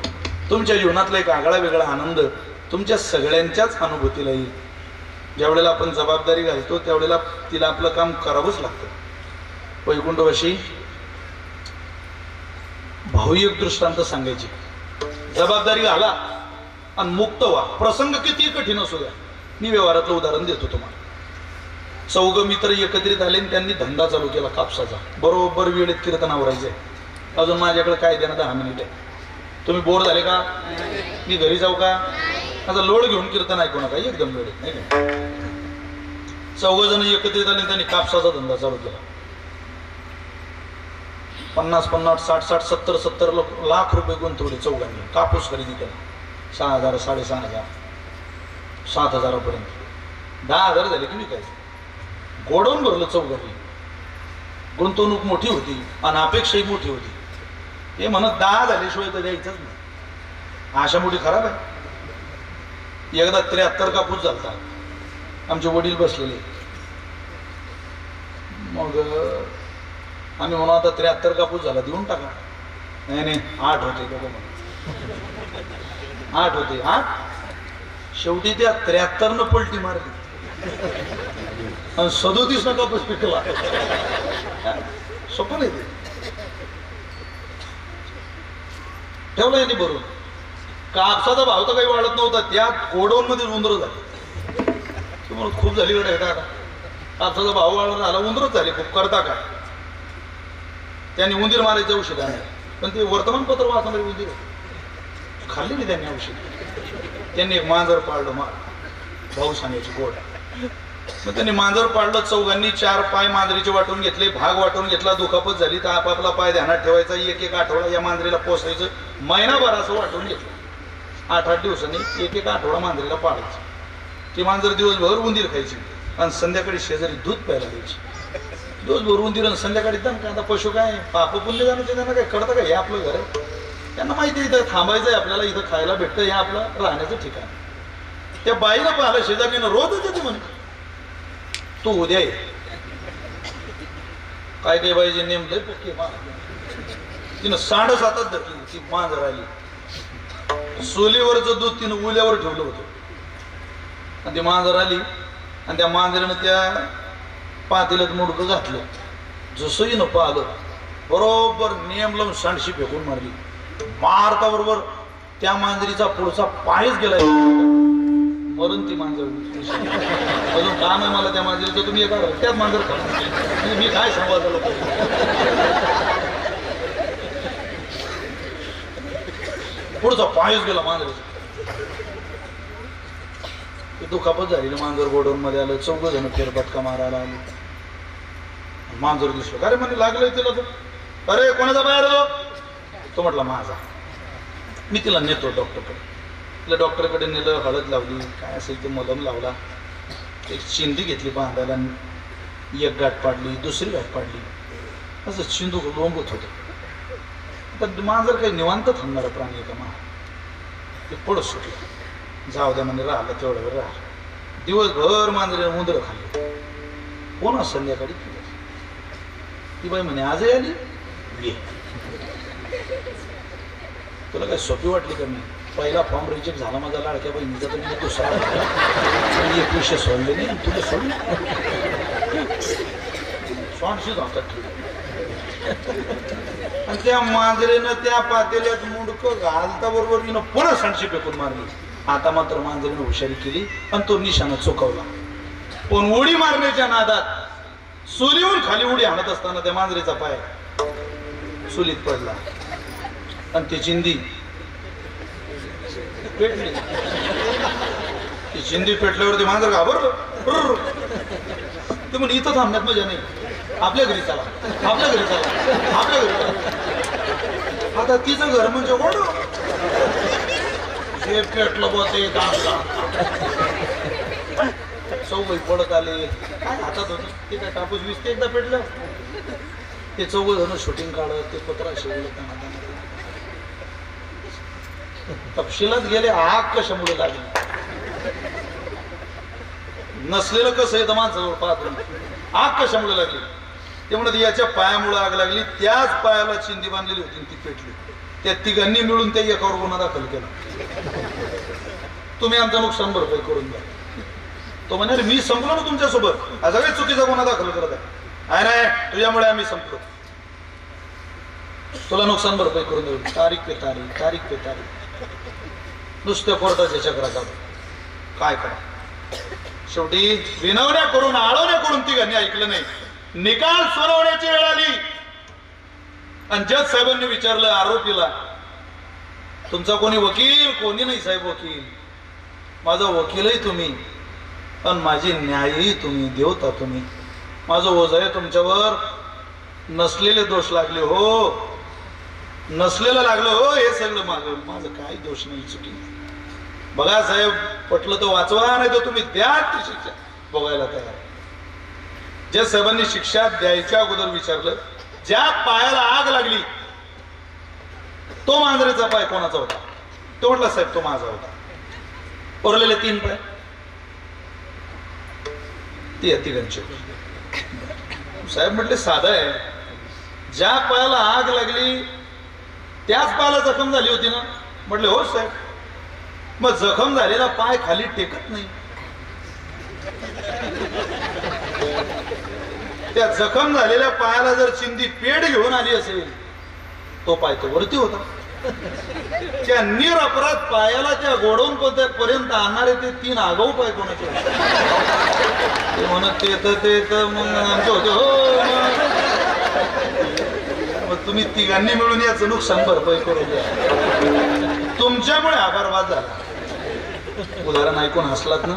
तुमच्या जीवनातला एक आगळा वेगळा आनंद तुमच्या सगळ्यांच्याच अनुभूतीला येईल. ज्या वेळेला आपण जबाबदारी घालतो त्यावेळेला तिला आपलं काम करावंच लागतं. वैकुंठवाशी भावनिक दृष्टांत सांगायची. जबाबदारी घाला आणि मुक्त व्हा. प्रसंग किती कठीण असू द्या. मी व्यवहारातलं उदाहरण देतो तुम्हाला. 4 मित्र एकत्रित आले आणि त्यांनी धंदा चालू केला कापसाचा. बरोबर वेळेत कीर्तन आवरायचंय. अजून माझ्याकडे काय देणं 10 मिनिट आहे. तुम्ही बोर झाले का? मी घरी जाऊ का? आता लोड घेऊन कीर्तन ऐकू नका, एकदम वेळेत नाही का? 4 जण एकत्रित आले, त्यांनी कापसाचा धंदा चालू केला. 50-50, 60-60, 70-70 लाख रुपये गुंतवले चौघांनी. कापूस खरेदी केला. 6,000, 6,500, 7,000 पर्यंत 10,000 झाले की विकायचं. गोडाऊन भरलं चौघांनी. गुंतवणूक मोठी होती आणि अपेक्षाही मोठी होती. हे म्हणत 10 झाल्याशिवाय तर द्यायचंच नाही. आशा मोठी खराब आहे. एकदा 73 कापूस झालता. आमचे वडील बसलेले. मग आम्ही म्हणू आता 73 कापूस झाला, देऊन टाका. नाही 8 होते. 8 होते. 8 शेवटी त्या 73 पलटी मारली आणि 37 कापूस पिकला. सोपं नाही ते. ठेवलं यांनी भरून. कापसाचा भाव तर काही वाढत नव्हता, त्या गोडाऊन मध्ये उंदरं झाली. तुम्हाला खूप झाली वेळ आहे. कापसाचा भाव वाढला झाला, उंदरच झाले खूप. करता का? त्यांनी उंदीर मारायचं औषध आहे, पण ते वर्तमानपत्र वाचणारे उंदीर खाल्ली नाही त्यांनी औषध. त्यांनी एक मांजर पाळलं, भाऊ सांगायची गोड. मग त्यांनी मांजर पाळलं. चौघांनी 4 पाय मांजरीचे वाटून घेतले, भाग वाटून घेतला. दुखापत झाली तर आपापला पाय ध्यानात ठेवायचा. एक आठवडा या मांजरीला पोसायचं. महिनाभर असं वाटून घेतलं. 8-8 दिवसांनी एक आठवडा मांजरीला पाळायचं. ती मांजर दिवसभर उंदीर खायची आणि संध्याकाळी शेजारी दूध प्यायला द्यायची. दिवसभर उंदीर आणि संध्याकाळी दम का? आता पशु काय पाप पुण्य जाणं ते त्यांना काय कळतं का? हे आपलं घर आहे. त्यांना माहिती आहे इथं थांबायचं आहे आपल्याला, इथं खायला भेटतं, हे आपलं राहण्याचं ठिकाण. त्या बाईला पाहिलं शेजारीनं रोजच येते म्हणे तू उद्या ये. काय काय बाईचे नेम लय पक्के. तिनं 7:30 धरली. ती मांजर आली. चुलीवरचं दूध तिनं उल्यावर ठेवलं होतं आणि ती मांजर आली आणि त्या मांजरीनं त्या पातेल्यात मुडकं घातलं. जसं हिनं पाहिलं बरोबर नेम लावून सांडशी फेकून मारली. मारता बरोबर त्या मांजरीचा पुढचा पायच गेला. मरून ती मांजर. अजून काम आहे मला त्या मांजरीचं. तुम्ही एका त्यात मांजर खा. मी काय सांगायचं? पुढचा पायच गेला मांजरीचा. दुखापत झाली. मांजर गोडाऊन मध्ये आलं. 4 जण फेरफटका मारायला आले. मांजर दिसलं. अरे म्हणे लागलंय तिला. तर अरे कोणाचा बाहेर आलो? तो म्हटला माझा. मी तिला नेतो डॉक्टरकडे. तिला डॉक्टरकडे नेलं, हळद लावली, काय असेल ते मलम लावला, एक चिंदी घेतली बांधायला, एक गाठ पाडली, दुसरी गाठ पाडली, असं चिंदू लोंबत होतं. तर मांजर काही निवांत थांबणारा प्राणी आहे का मा? ते पडत सुटलं. जाऊ द्या म्हणजे राहिलं तेवढं वेळ राहिलं. दिवसभर मांजरे उंदरं खाल्ली. कोण संध्याकाळी ती बाई म्हणे आजही आली ये. तुला काय सोपी वाटली का? नाही. पहिला फॉर्म रिजेक्ट झाला माझा लाडक्या बहिणीचा, तर मी दुसरा 2100 सोडले नाही तुला सोडले शॉर्टशी जातात. आणि त्या मांजरेनं त्या पातेल्यात मुंडकं घालता बरोबर मी पुन्हा सांडशी फेकून मारली. आता मात्र मांजरीनं हुशारी केली आणि तो निशाणा चुकवला. पण उडी मारण्याच्या नादात सुलीहून खाली उडी आणत असताना त्या मांजरीचा पाय सुलीत पडला आणि ती चिंदी पेटली. ती चिंदी पेटल्यावर ते मांजर घाबरलं. ते म्हणे इथं थांबण्यात मजा नाही, आपल्या घरी चला, आपल्या घरी चला, आपल्या घरी चला. आता तिचं घर म्हणजे ओढ हे पेटलं बोते चौघही पडत आले. काय हातात होतं ते काय कापूस वीस ते एकदा पेटलं. ते चौघ जण शूटिंग काढत ते पत्रा शिवलं. तपशिलात गेले आग कशामुळे लागली. नसलेलं कसं येतं माणसाजवळ पाहत आग कशामुळे लागली. ते म्हणत याच्या पायामुळे आग लागली. त्याच पायाला चिंदी बांधलेली होती ती पेटली. त्या तिघांनी मिळून त्या एकावर गुन्हा दाखल केला. तुम्ही आमचं नुकसान भरपाई करून द्या. तो म्हणे मी संपलो ना तुमच्यासोबत, हा सगळ्यात चुकीचा गुन्हा दाखल करत आहे. नाही तुझ्यामुळे आम्ही संपलो, तुला नुकसान भरपाई करून देऊ. तारीख पे तारीख, तारीख पे तारीख, नुसत्या कोर्टाच्या चक्रात काय करा. शेवटी विनवण्या करून आळवण्या करून तिघांनी ऐकलं नाही. निकाल सुनावण्याची वेळ आली आणि जज साहेबांनी विचारलं आरोपीला, तुमचा कोणी वकील? कोणी नाही साहेब वकील. माझा वकीलही तुम्ही पण माझी न्यायही तुम्ही, देवता तुम्ही. माझं ओझ आहे तुमच्यावर. नसलेले दोष लागले हो, नसलेलं लागलं हो. हे सगळं माझं काही दोष नाही, चुकी. बघा साहेब पटलं तर वाचवा, नाही तर तुम्ही द्या ती शिक्षा. बघायला तयार. जज साहेबांनी शिक्षा द्यायच्या अगोदर विचारलं, ज्या पायाला आग लागली तो मांजरेचा पाय कोणाचा होता? तो म्हटला साहेब तो माझा होता. उरलेले 3 पाय ती तिघांचे. साहेब म्हटले साधा आहे, ज्या पायाला आग लागली त्याच पायाला जखम झाली होती ना? म्हटले हो साहेब. मग जखम झालेला पाय खाली टेकत नाही. त्या जखम झालेल्या पायाला जर चिंदी पेड घेऊन आली असेल तो पाय तो वरती होता. त्या निरपराध पायाला त्या गोडवून पर्यंत आणणारे ते 3 आगाऊ पाय कोणाचे? ते म्हणत ते तर मग आमचे होते हो. मग तुम्ही तिघांनी मिळून याचं नुकसान भरपाई करून द्या. तुमच्यामुळे हा बरबाद झाला. उदाहरण ऐकून हसलात ना?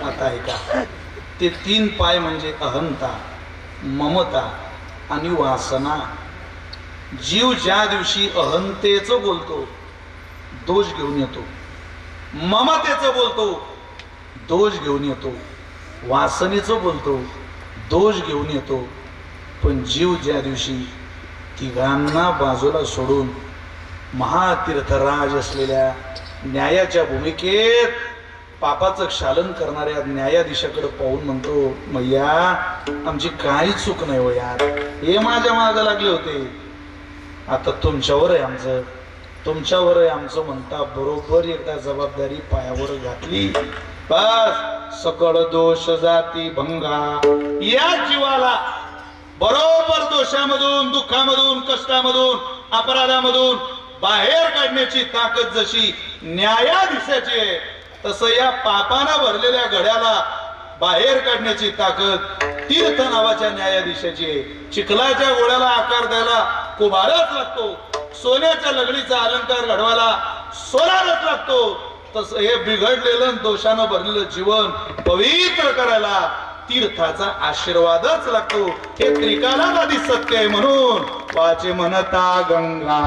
आता ऐका. ते 3 पाय म्हणजे अहंता, ममता आणि वासना. जीव ज्या दिवशी अहंतेचं बोलतो दोष घेऊन येतो, ममतेचं बोलतो दोष घेऊन येतो, वासनेचं बोलतो दोष घेऊन येतो. पण जीव ज्या दिवशी तिघांना बाजूला सोडून महातीर्थराज असलेल्या न्यायाच्या भूमिकेत पापाचं क्षालन करणाऱ्या न्यायाधीशाकडे पाहून म्हणतो, मैया आमची काही चूक नाही हो यार, हे माझ्या मागे लागले होते. आता तुमच्यावर आहे आमचं, तुमच्यावर आहे आमचं म्हणता बरोबर एकदा जबाबदारी पायावर घातली. बस सकळ दोष जाती भंगा. या जीवाला बरोबर दोषामधून, दुःखामधून, कष्टामधून, अपराधामधून बाहेर काढण्याची ताकद जशी न्यायाधीशाची आहे, तसं या पापानं भरलेल्या घड्याला बाहेर काढण्याची ताकद तीर्थ नावाच्या न्यायाधीशाची आहे. चिखलाच्या गोळ्याला आकार द्यायला कुभारच लागतो, सोन्याच्या लगडीचा अलंकार घडवायला सोनारच लागतो. तसं हे बिघडलेलं दोषानं भरलेलं जीवन पवित्र करायला तीर्थाचा आशीर्वादच लागतो. हे त्रिकालाबाधी सत्य आहे. म्हणून वाचे म्हणता गंगा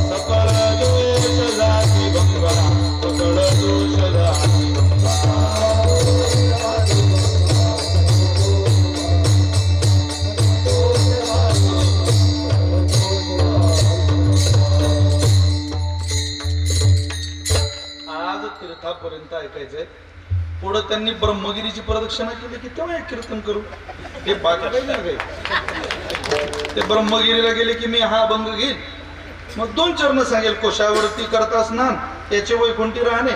सकळ दोष जाती भंगा सकळ दोष जाती आज तीर्थापर्यंत ऐकायचंय. पुढे त्यांनी ब्रह्मगिरीची प्रदक्षिणा केली की तेव्हा एक कीर्तन करू. हे बाकी काही नाही काही. ते ब्रह्मगिरीला गेले की मी हा अभंग घेईन, मग 2 चरण सांगेल. कोशावरती करता स्नान, याचे वैकुंठी राहणे.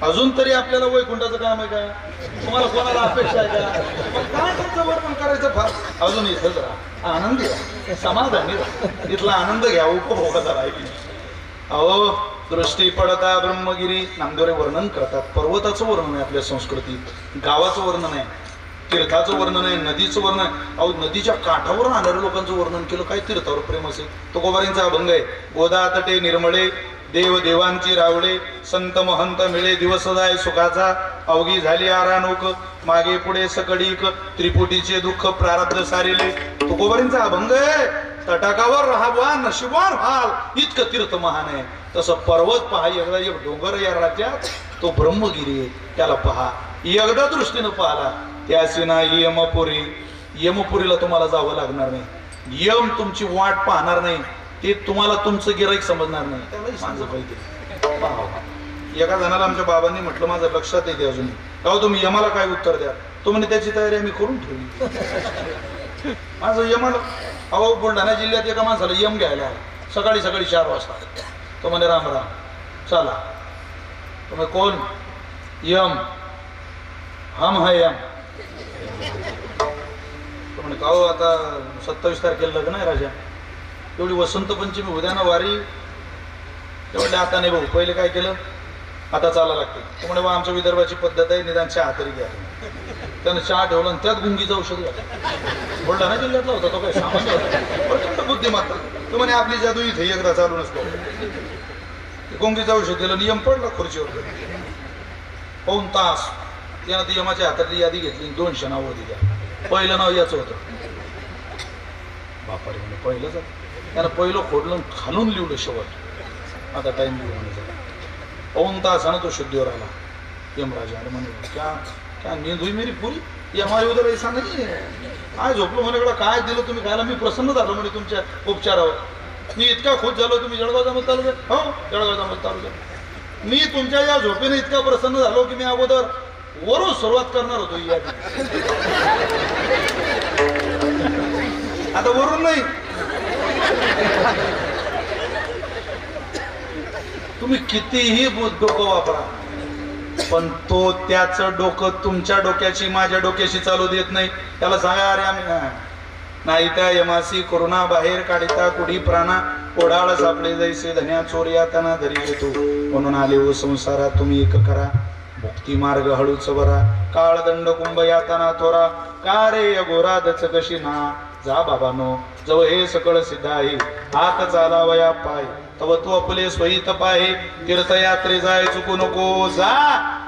अजून तरी आपल्याला वैकुंठाचं काम आहे का? तुम्हाला कोणाला अपेक्षा आहे का? मग काय तुमचं वर्णन करायचं फार. अजून इथंच राहा, आनंदी राहा, समाधानी राहा, इथला आनंद घ्या, उपभोगाचा राहील. अहो दृष्टी पडता ब्रह्मगिरी. नामदेवरे वर्णन करतात. पर्वताचं वर्णन आहे आपल्या संस्कृतीत, गावाचं वर्णन आहे, तीर्थाचं वर्णन आहे, नदीचं वर्णन आहे. अहो नदीच्या काठावर राहणाऱ्या लोकांचं वर्णन केलं. काय तीर्थावर प्रेम असेल. तुकोबारींचा अभंग आहे. गोदा तटे निर्मळे देव देवांची रावळे, संत महंत मिळे दिवस जाय सुखाचा, अवघी झाली आरानोक मागे पुढे सकडीक, त्रिपुटीचे दुःख प्रारब्ध सारिले. तुकोबारींचा अभंग आहे. तटाकावर राहावा नशिबान व्हाल इतकं तीर्थ महान आहे. तसं पर्वत पहा एकदा, एक डोंगर या राज्यात तो ब्रह्मगिरी आहे, त्याला पहा. एकदा दृष्टीनं पाहला त्याशी ना यमपुरी. यमपुरीला तुम्हाला जावं लागणार नाही. यम तुमची वाट पाहणार नाही. ते तुम्हाला तुमचं गिराईक समजणार नाही. त्यालाही सांगलं पाहिजे. पहा. एका जणाला आमच्या बाबांनी म्हटलं, माझं लक्षात येते अजून, तेव्हा तुम्ही यमाला काय उत्तर द्या. तो म्हणे त्याची तयारी आम्ही करून ठेवली. माझं यमाला, अहो बुलढाणा जिल्ह्यात एका माणसाला यम घ्यायला सकाळी 4 वाजता. तो म्हणे राम राम चला. तो म्हणे कोण? यम. हम है यम. तो म्हणे का हो आता 27 तारखेला लग्न आहे राजा, एवढी वसंत पंचमी उद्या ना वारी. तेवढे आता नाही भाऊ, पहिले काय केलं, आता चाला लागते. तो म्हणे बा आमच्या विदर्भाची पद्धत आहे, निदान चहा तरी घ्या. त्यानं चहा ठेवला आणि त्यात गुंगीचं औषध घातलं. बुलढाणा जिल्ह्यातला होता तो, काय सामान्य होता, प्रचंड बुद्धिमत्ता. तो म्हणे आपली जादू इथे एकदा चालू नसतो. गुंगीचं औषध दिलं, नियम पडला खुर्चीवर. 2 तास त्यानं ती यमाच्या हातातली यादी घेतली, 200 नावं दिल्या. पहिलं नाव याचं होतं. बापारे म्हणे पहिलंच. त्यानं पहिलं खोडलं, खालून लिवलं शेवट. आता टाइम लिहू म्हणे. 2 तासानं तो शुद्धीवर आला. यमराजा अरे म्हणे क्या नींद हुई मेरी पूरी, ये हमारे उधर ऐसा नहीं है. आज झोपलो म्हणे, काय दिलं तुम्ही खायला. मी प्रसन्न झालो म्हणे तुमच्या उपचारावर. मी इतका खुश झालो. तुम्ही जळगाव जामत तालुक्यात. हो जळगाव जामत तालुक्यात. मी तुमच्या या झोपेने इतका प्रसन्न झालो की मी अगोदर वरून सुरुवात करणार होतो. आता वरून नाही, तुम्ही कितीही डोकं वापरा, पण तो त्याचं डोकं तुमच्या डोक्याशी माझ्या डोक्याशी चालू देत नाही. त्याला सांगा अरे आम्ही नाही त्या यमासी करुणा बाहेर काढिता कुढी प्राणा, ओढाळ सापडे जैसे धन्या चोर यातना धरी येतो. म्हणून आले ओ संसारा तुम्ही एक करा, मुक्ती मार्ग हळूच बरा, काळ दंड कुंभ यातना थोरा, का रे गोरा दच कशी ना. जा बाबानो जव हे सकळ सिद्ध आहे, हात चालावया पाय तव तू आपले स्वहित पाहे, तीर्थयात्रे जाय चुकू नको जा.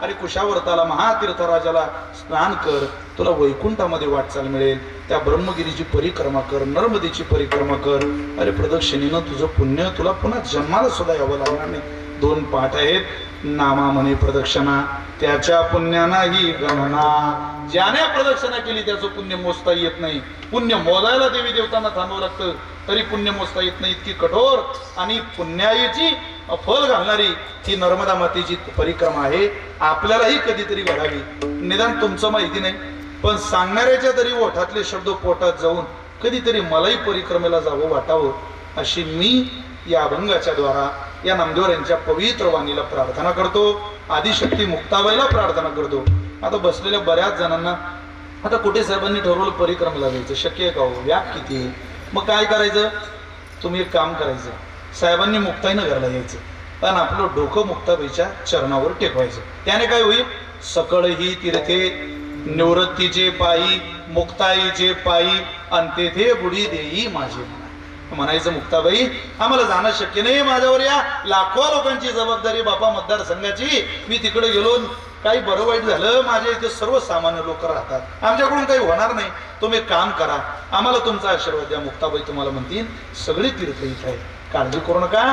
अरे कुशावर्ताला महातीर्थराजाला स्नान कर, तुला वैकुंठामध्ये वाटचाल मिळेल. त्या ब्रह्मगिरीची परिक्रमा कर, नर्मदेची परिक्रमा कर. अरे प्रदक्षिणेनं तुझं पुण्य तुला पुन्हा जन्माला सुद्धा यावं लागणार नाही. 2 पाठ आहेत. नामा म्हणे प्रदक्षिणा त्याच्या पुण्यानाही गणना. ज्याने प्रदक्षिणा केली त्याचं पुण्य मोजता येत नाही. पुण्य मोजायला देवी देवतांना थांबावं लागतं, तरी पुण्य मोजता येत नाही. इतकी कठोर आणि पुण्याईची फल घालणारी ही नर्मदा मातेची परिक्रमा आहे. आपल्यालाही कधीतरी घडावी. निदान तुमचं माहिती नाही, पण सांगणाऱ्याच्या तरी ओठातले शब्द पोटात जाऊन कधीतरी मलाही परिक्रमेला जावं वाटावं, अशी मी या अभंगाच्या द्वारा या नामदेव यांच्या पवित्र वाणीला प्रार्थना करतो. आदिशक्ती मुक्ताबाईला प्रार्थना करतो. आता बसलेल्या बऱ्याच जणांना आता कुठे साहेबांनी ठरवलं परिक्रमेला जायचं, शक्य आहे का हो, व्याप किती आहे. मग काय करायचं, तुम्ही एक काम करायचं, साहेबांनी मुक्ताईनं घरला यायचं, पण आपलं डोकं मुक्ताबाईच्या चरणावर टेकवायचं. त्याने काय होईल, सकळ ही तीर्थे निवृत्तीचे पायी मुक्ताईचे पायी आणि तेथे बुडी देई माझे. म्हणायचं मुक्ताबाई आम्हाला जाणं शक्य नाही, माझ्यावर या लाखो लोकांची जबाबदारी बापा मतदारसंघाची. मी तिकडे गेलो काही बरं वाईट झालं, माझ्या इथे सर्वसामान्य लोक राहतात, आमच्याकडून काही होणार नाही, तुम्ही काम करा, आम्हाला तुमचा आशीर्वाद द्या. मुक्ताबाई तुम्हाला म्हणतील सगळी तीर्थ इथे आहे, काळजी करू नका,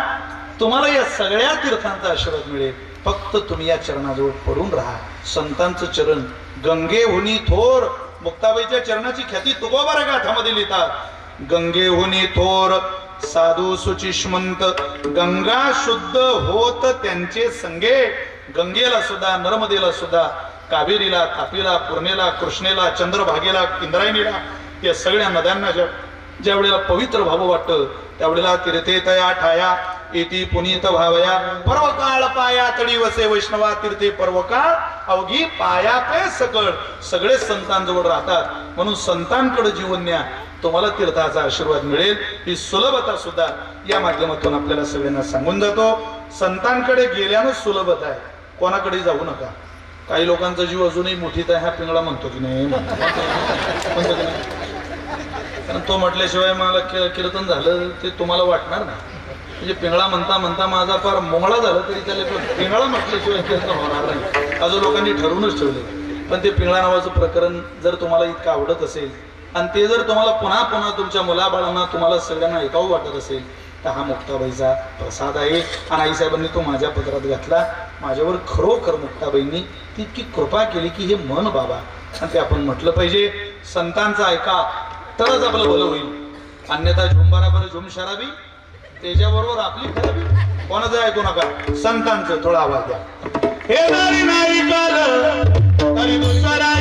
तुम्हाला या सगळ्या तीर्थांचा आशीर्वाद मिळेल, फक्त तुम्ही या चरणाजवळ पडून राहा. संतांचं चरण गंगेहुनी थोर, मुक्ताबाईच्या चरणाची ख्याती तुकोबारा गाथामध्ये लिहितात. गंगेहुनी थोर साधू सुचिष्मंत, गंगा शुद्ध होत त्यांचे संगे. गंगेला सुद्धा, नर्मदेला सुद्धा, कावेरीला, तापीला, पूर्णेला, कृष्णेला, चंद्रभागेला, इंद्रायणीला, या सगळ्या नद्यांना ज्या वेळेला पवित्र व्हावं वाटतं त्यावेळेला तीर्थे तया ठाया इति पुनीत भावया. पर्वकाळ पाया तळी वसे वैष्णवा तीर्थे, पर्वकाळ अवघी पाया पे सकळ. सगळे संतांजवळ राहतात, म्हणून संतांकडे जीवन न्या, तुम्हाला तीर्थाचा आशीर्वाद मिळेल. ही सुलभता सुद्धा या माध्यमातून आपल्याला सगळ्यांना सांगून जातो. संतांकडे गेल्यानं सुलभता आहे, कोणाकडे जाऊ नका. काही लोकांचा जीव अजूनही मोठीत आहे, हा पिंगळा म्हणतो की नाही, म्हणतो की नाही, कारण तो म्हटल्याशिवाय मला कीर्तन झालं ते तुम्हाला वाटणार नाही. म्हणजे पिंगळा म्हणता म्हणता माझा फार मोंगळा झाला तरी त्याला पिंगळा म्हटल्याशिवाय कीर्तन होणार नाही, असं लोकांनी ठरवूनच ठेवले. पण ते पिंगळा नावाचं प्रकरण जर तुम्हाला इतकं आवडत असेल आणि ते जर तुम्हाला पुन्हा पुन्हा तुमच्या मुलाबाळांना तुम्हाला सगळ्यांना ऐकावं वाटत असेल तर हा मुक्ताबाईचा प्रसाद आहे. आणि आईसाहेबांनी तो माझ्या पदरात घातला. माझ्यावर खरोखर मुक्ताबाईंनी तितकी कृपा केली की हे मन बाबा, आणि ते आपण म्हटलं पाहिजे. संतांचा ऐका तरच आपलं भलं होईल, अन्यथा झुम बराबर झुम शराबी, त्याच्याबरोबर आपली खराबी. कोणाचं ऐकू नका, संतांचं. थोडा आवाज द्या. हे नारी नारी काल तरी दुसरा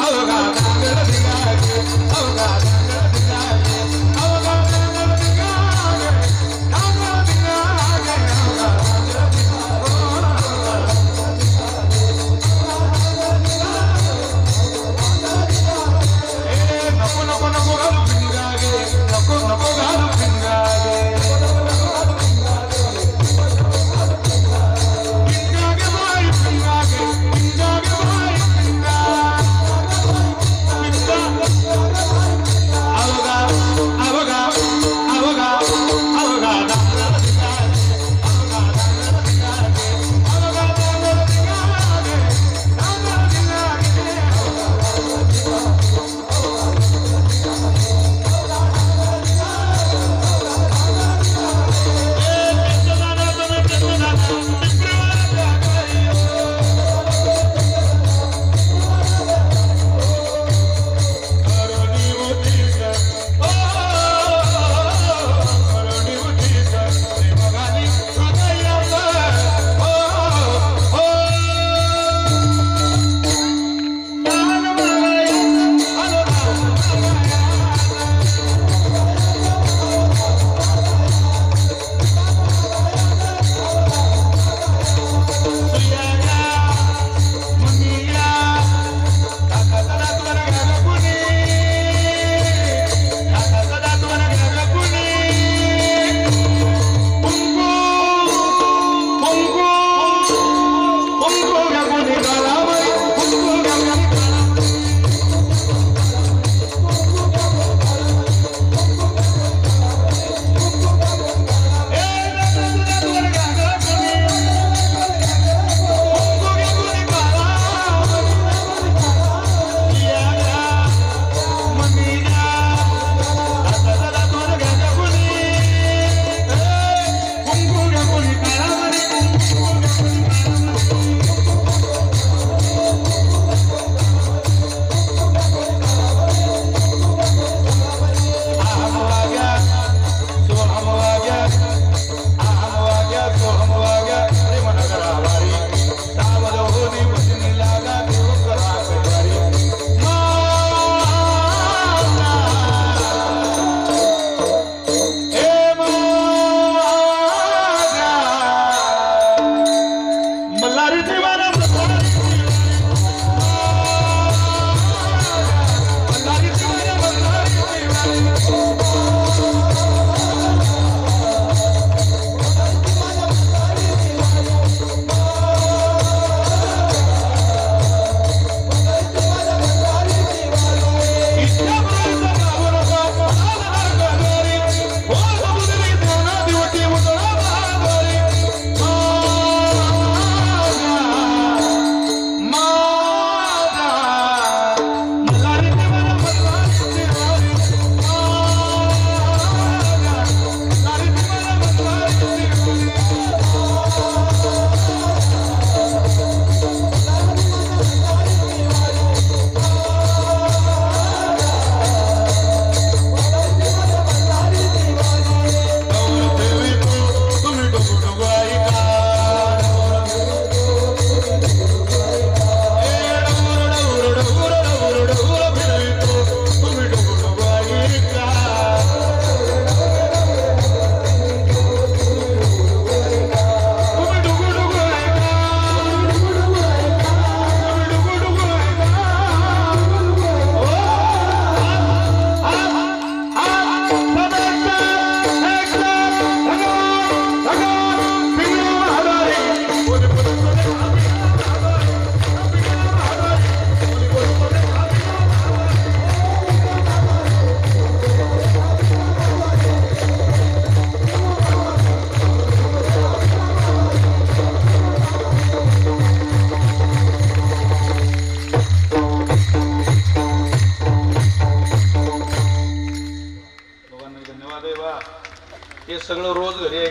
अवघा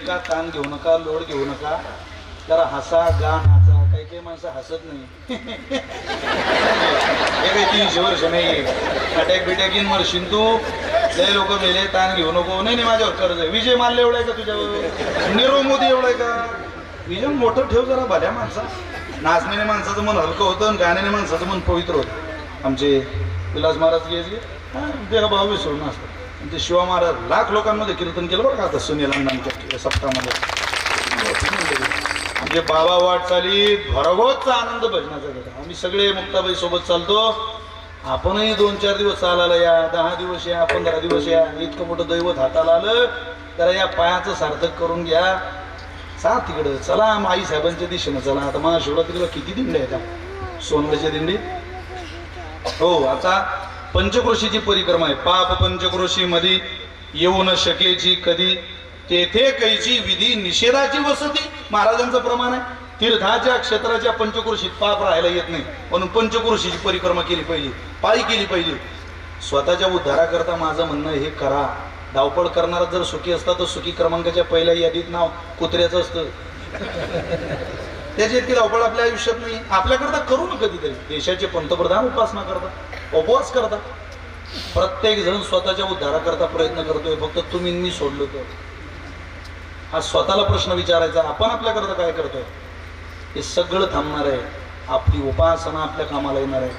का ताण घेऊ नका, लोड घेऊ नका, जरा हसा गा नाचा. काही काही माणसं हसत नाही. हे काही 300 वर्ष नाही, अटॅक बिटॅक इन मरशील तू. लय लोक मेले, ताण घेऊ नको. नाही नाही माझ्यावर कर्ज आहे. विजय माल्य एवढा आहे का तुझ्यावर? नीरव मोदी एवढा आहे का? विजय मोठं ठेव जरा भल्या माणसा. नाचण्याने माणसाचं मन हलकं होतं आणि गाण्याने माणसाचं मन पवित्र होतं. आमचे विलास महाराज घ्यायचे देह भाव विसरून असतात. ते शिवा महाराज लाख लोकांमध्ये कीर्तन केलं बरं का आता सुनील अण्णांच्या सप्ताहामध्ये. म्हणजे बाबा वाटचाली भरगोतचा आनंद भजनाचा घेता. आम्ही सगळे मुक्ताबाई सोबत चालतो. आपणही 2-4 दिवस चालायला या, 10 दिवस या, 15 दिवस या. इतकं मोठं दैवत हाताला आलं तर या पायाचं सार्थक करून घ्या. चा तिकडं चला आई साहेबांच्या दिशेनं चला. आता महाशिवरात्रीला किती दिंडे आहेत? सोनगडच्या दिंडी. हो, आता पंचक्रोशीची परिक्रमा आहे. पाप पंचक्रोशी मध्ये येऊ न शकेची कधी, तेथे कैची विधी निषेधाची वसती. महाराजांचं प्रमाण आहे. तीर्थाच्या क्षेत्राच्या पंचक्रोशीत पाप राहायला येत नाही, म्हणून पंचक्रोशीची परिक्रमा केली पाहिजे, पायी केली पाहिजे. स्वतःच्या उद्धाराकरता माझं म्हणणं हे करा. धावपळ करणारा जर सुखी असता तर सुखी क्रमांकाच्या पहिल्या यादीत नाव कुत्र्याचं असतं. त्याची इतकी धावपळ आपल्या आयुष्यात नाही. आपल्याकरता करू ना कधीतरी. देशाचे पंतप्रधान उपासना करतात, उपवास करतात. प्रत्येक जण स्वतःच्या उद्धाराकरता प्रयत्न करतोय. फक्त तुम्ही मी सोडलो तर. हा स्वतःला प्रश्न विचारायचा, आपण आपल्याकरता काय करतोय? हे सगळं थांबणार आहे. आपली उपासना आपल्या कामाला येणार आहे.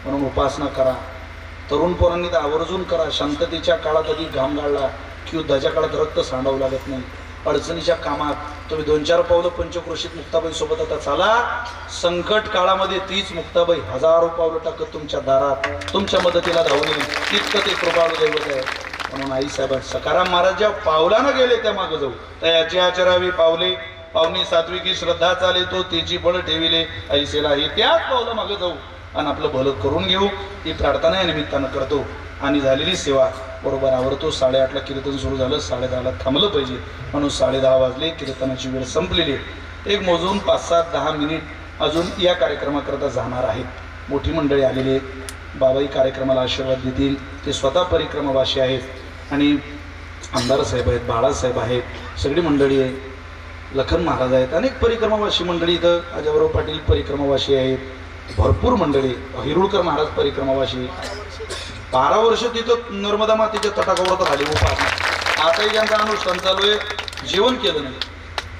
म्हणून उपासना करा. तरुण पोरांनी तर आवर्जून करा. शांततेच्या काळात आधी घाम गाळला की युद्धाच्या काळात रक्त सांडावं लागत नाही. अडचणीच्या कामात तुम्ही 2-4 पावलं पंचक्रोशीत मुक्ताबाई सोबत आता चाला. संकट काळामध्ये तीच मुक्ताबाई हजारो पावलं टाकत तुमच्या दारात तुमच्या मदतीला धावून येईल. तितकं ते कृपाळू दैवत आहे. म्हणून आई साहेब सकाराम महाराज ज्या पावलानं गेले त्या मागं जाऊ. तयाची आचरावी पावले, पावनी सात्विकी श्रद्धा चाले तो तिची बळ ठेविले ऐसेला. हे त्याच पावलं मागं जाऊ आणि आपलं भलं करून घेऊ. ही प्रार्थना या निमित्तानं करतो. आणि झालेली सेवा बरोबर आवरतो. 8:30ला कीर्तन सुरू झालं, 10:30ला थांबलं पाहिजे. म्हणून 10:30 वाजले. कीर्तनाची वेळ संपलेली. एक मोजून 5-7-10 मिनिट अजून या कार्यक्रमाकरता जाणार आहेत. मोठी मंडळी आलेली आहेत. बाबाई कार्यक्रमाला आशीर्वाद देतील. ते स्वतः परिक्रमावासी आहेत. आणि आमदार साहेब आहेत, बाळासाहेब आहेत, सगळी मंडळी आहे. लखन महाराज आहेत. अनेक परिक्रमावासी मंडळी इथं. अजयराव पाटील परिक्रमावासी आहेत. भरपूर मंडळी. हिरुळकर महाराज परिक्रमावासी. 12 वर्ष तिथं नर्मदा मातेच्या तटाकावर राहिले उपासना. आताही त्यांचं अनुष्ठान चालू आहे. जेवण केलं नाही.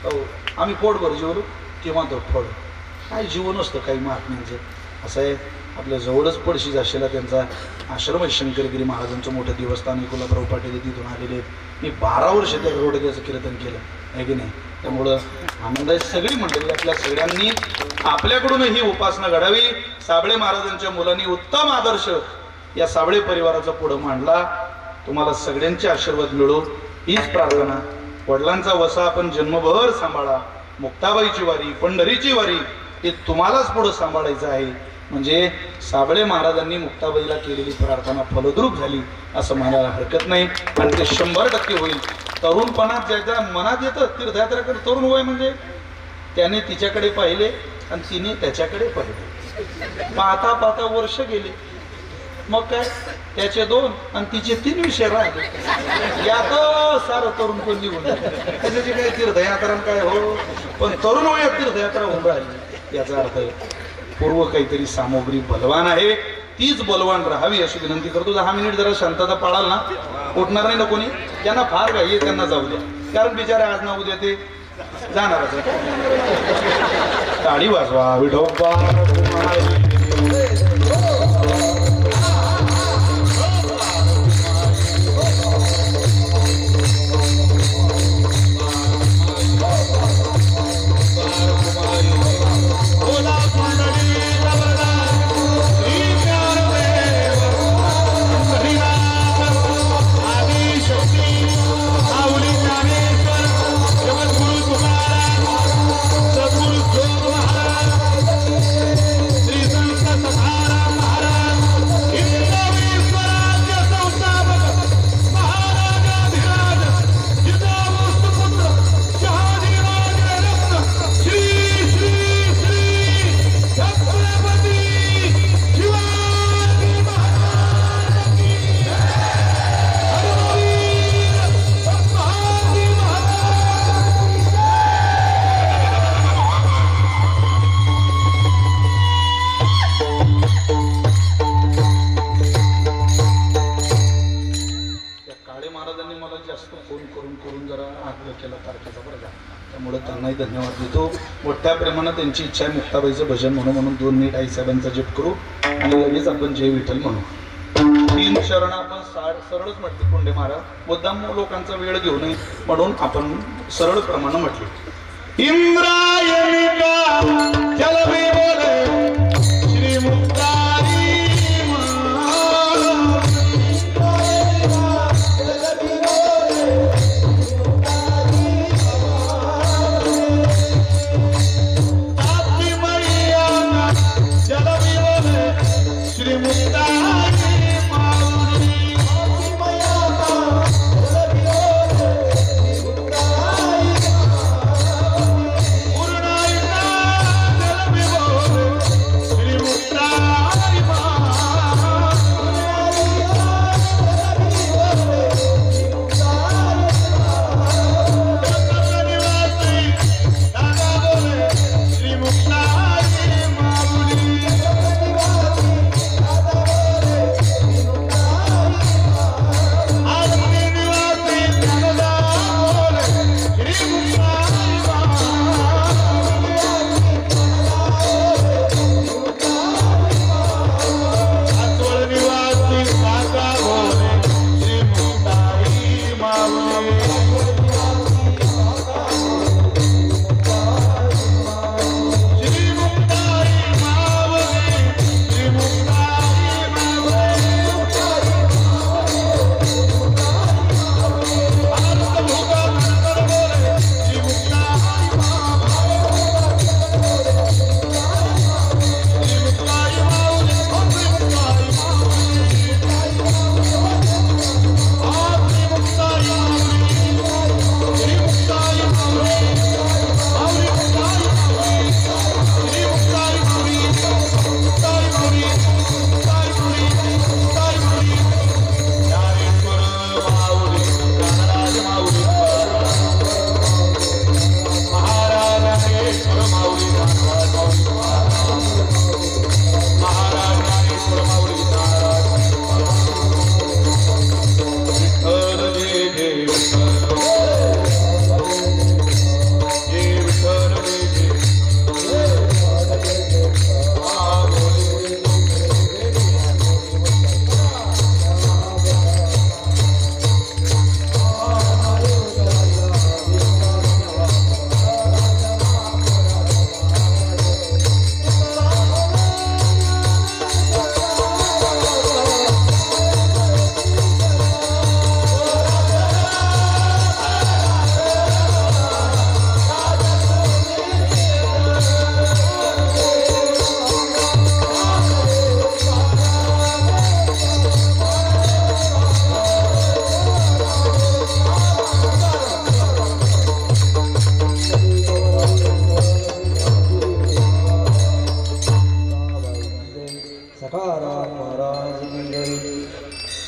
हो, आम्ही पोटभर जेवलो किंवा तो फळ. काय जीवन असतं काही महात्म्यांचं. असं आहे. आपल्या जवळच पडशी झाशीला त्यांचा आश्रम आहे. शंकरगिरी महाराजांचं मोठं देवस्थान. कोल्हापूर पाटील तिथून आलेले आहेत. मी 12 वर्ष त्या रोडग्याचं कीर्तन केलं आहे की नाही. त्यामुळं आनंद आहे. सगळी मंडळी आपल्या सगळ्यांनी आपल्याकडून ही उपासना घडावी. साबळे महाराजांच्या मुलांनी उत्तम आदर्श या साबळे परिवाराचा पुढं मांडला. तुम्हाला सगळ्यांचे आशीर्वाद मिळो हीच प्रार्थना. वडिलांचा वसा आपण जन्मभर सांभाळा. मुक्ताबाईची वारी, पंढरीची वारी हे तुम्हालाच पुढं सांभाळायचं आहे. म्हणजे साबळे महाराजांनी मुक्ताबाईला केलेली प्रार्थना फलद्रूप झाली असं म्हणायला हरकत नाही. आणि ते 100% होईल. तरुणपणात ज्याच्या मनात येतं तीर्थयात्रेकडे तरुण वय म्हणजे त्याने तिच्याकडे पाहिले आणि तिने त्याच्याकडे पाहिले. पाहता पाहता वर्ष गेले. मग काय त्याचे 2 आणि तिचे 3 विषय राहिले. यात सारं तरुण पण निघून त्याच्याची काही तीर्थयात्रा काय हो. पण तरुण वयात तीर्थयात्रा होऊन राहिली. याचा अर्थ पूर्व काहीतरी सामग्री बलवान आहे. तीच बलवान राहावी अशी विनंती करतो. 10 मिनिट जरा शांतता पाळाल ना. उठणार नाही ना कोणी. ज्यांना फार घाई आहे त्यांना जाऊ द्या. कारण बिचारे आज ना उद्या ते जाणारच. टाळी वाजवा विठोबा. मनाई धन्यवाद देतो. मोठ्या प्रेमानं त्यांची इच्छा आहे मुक्ताबाईचं भजन म्हणून 2 मिनिट आईसाहेबांचा जप करू आणि लगेच आपण जय विठ्ठल म्हणू. 3 शरण आपण सरळच म्हटले कोंडे महाराज, मुद्दाम लोकांचा वेळ घेऊ नये म्हणून आपण सरळ प्रमाणे म्हटले. इंद्रायणी का जल में बोले श्री मुक्ताई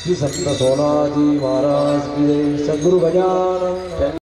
श्री संत सोनाजी महाराज की जय. सद्गुरु गजानन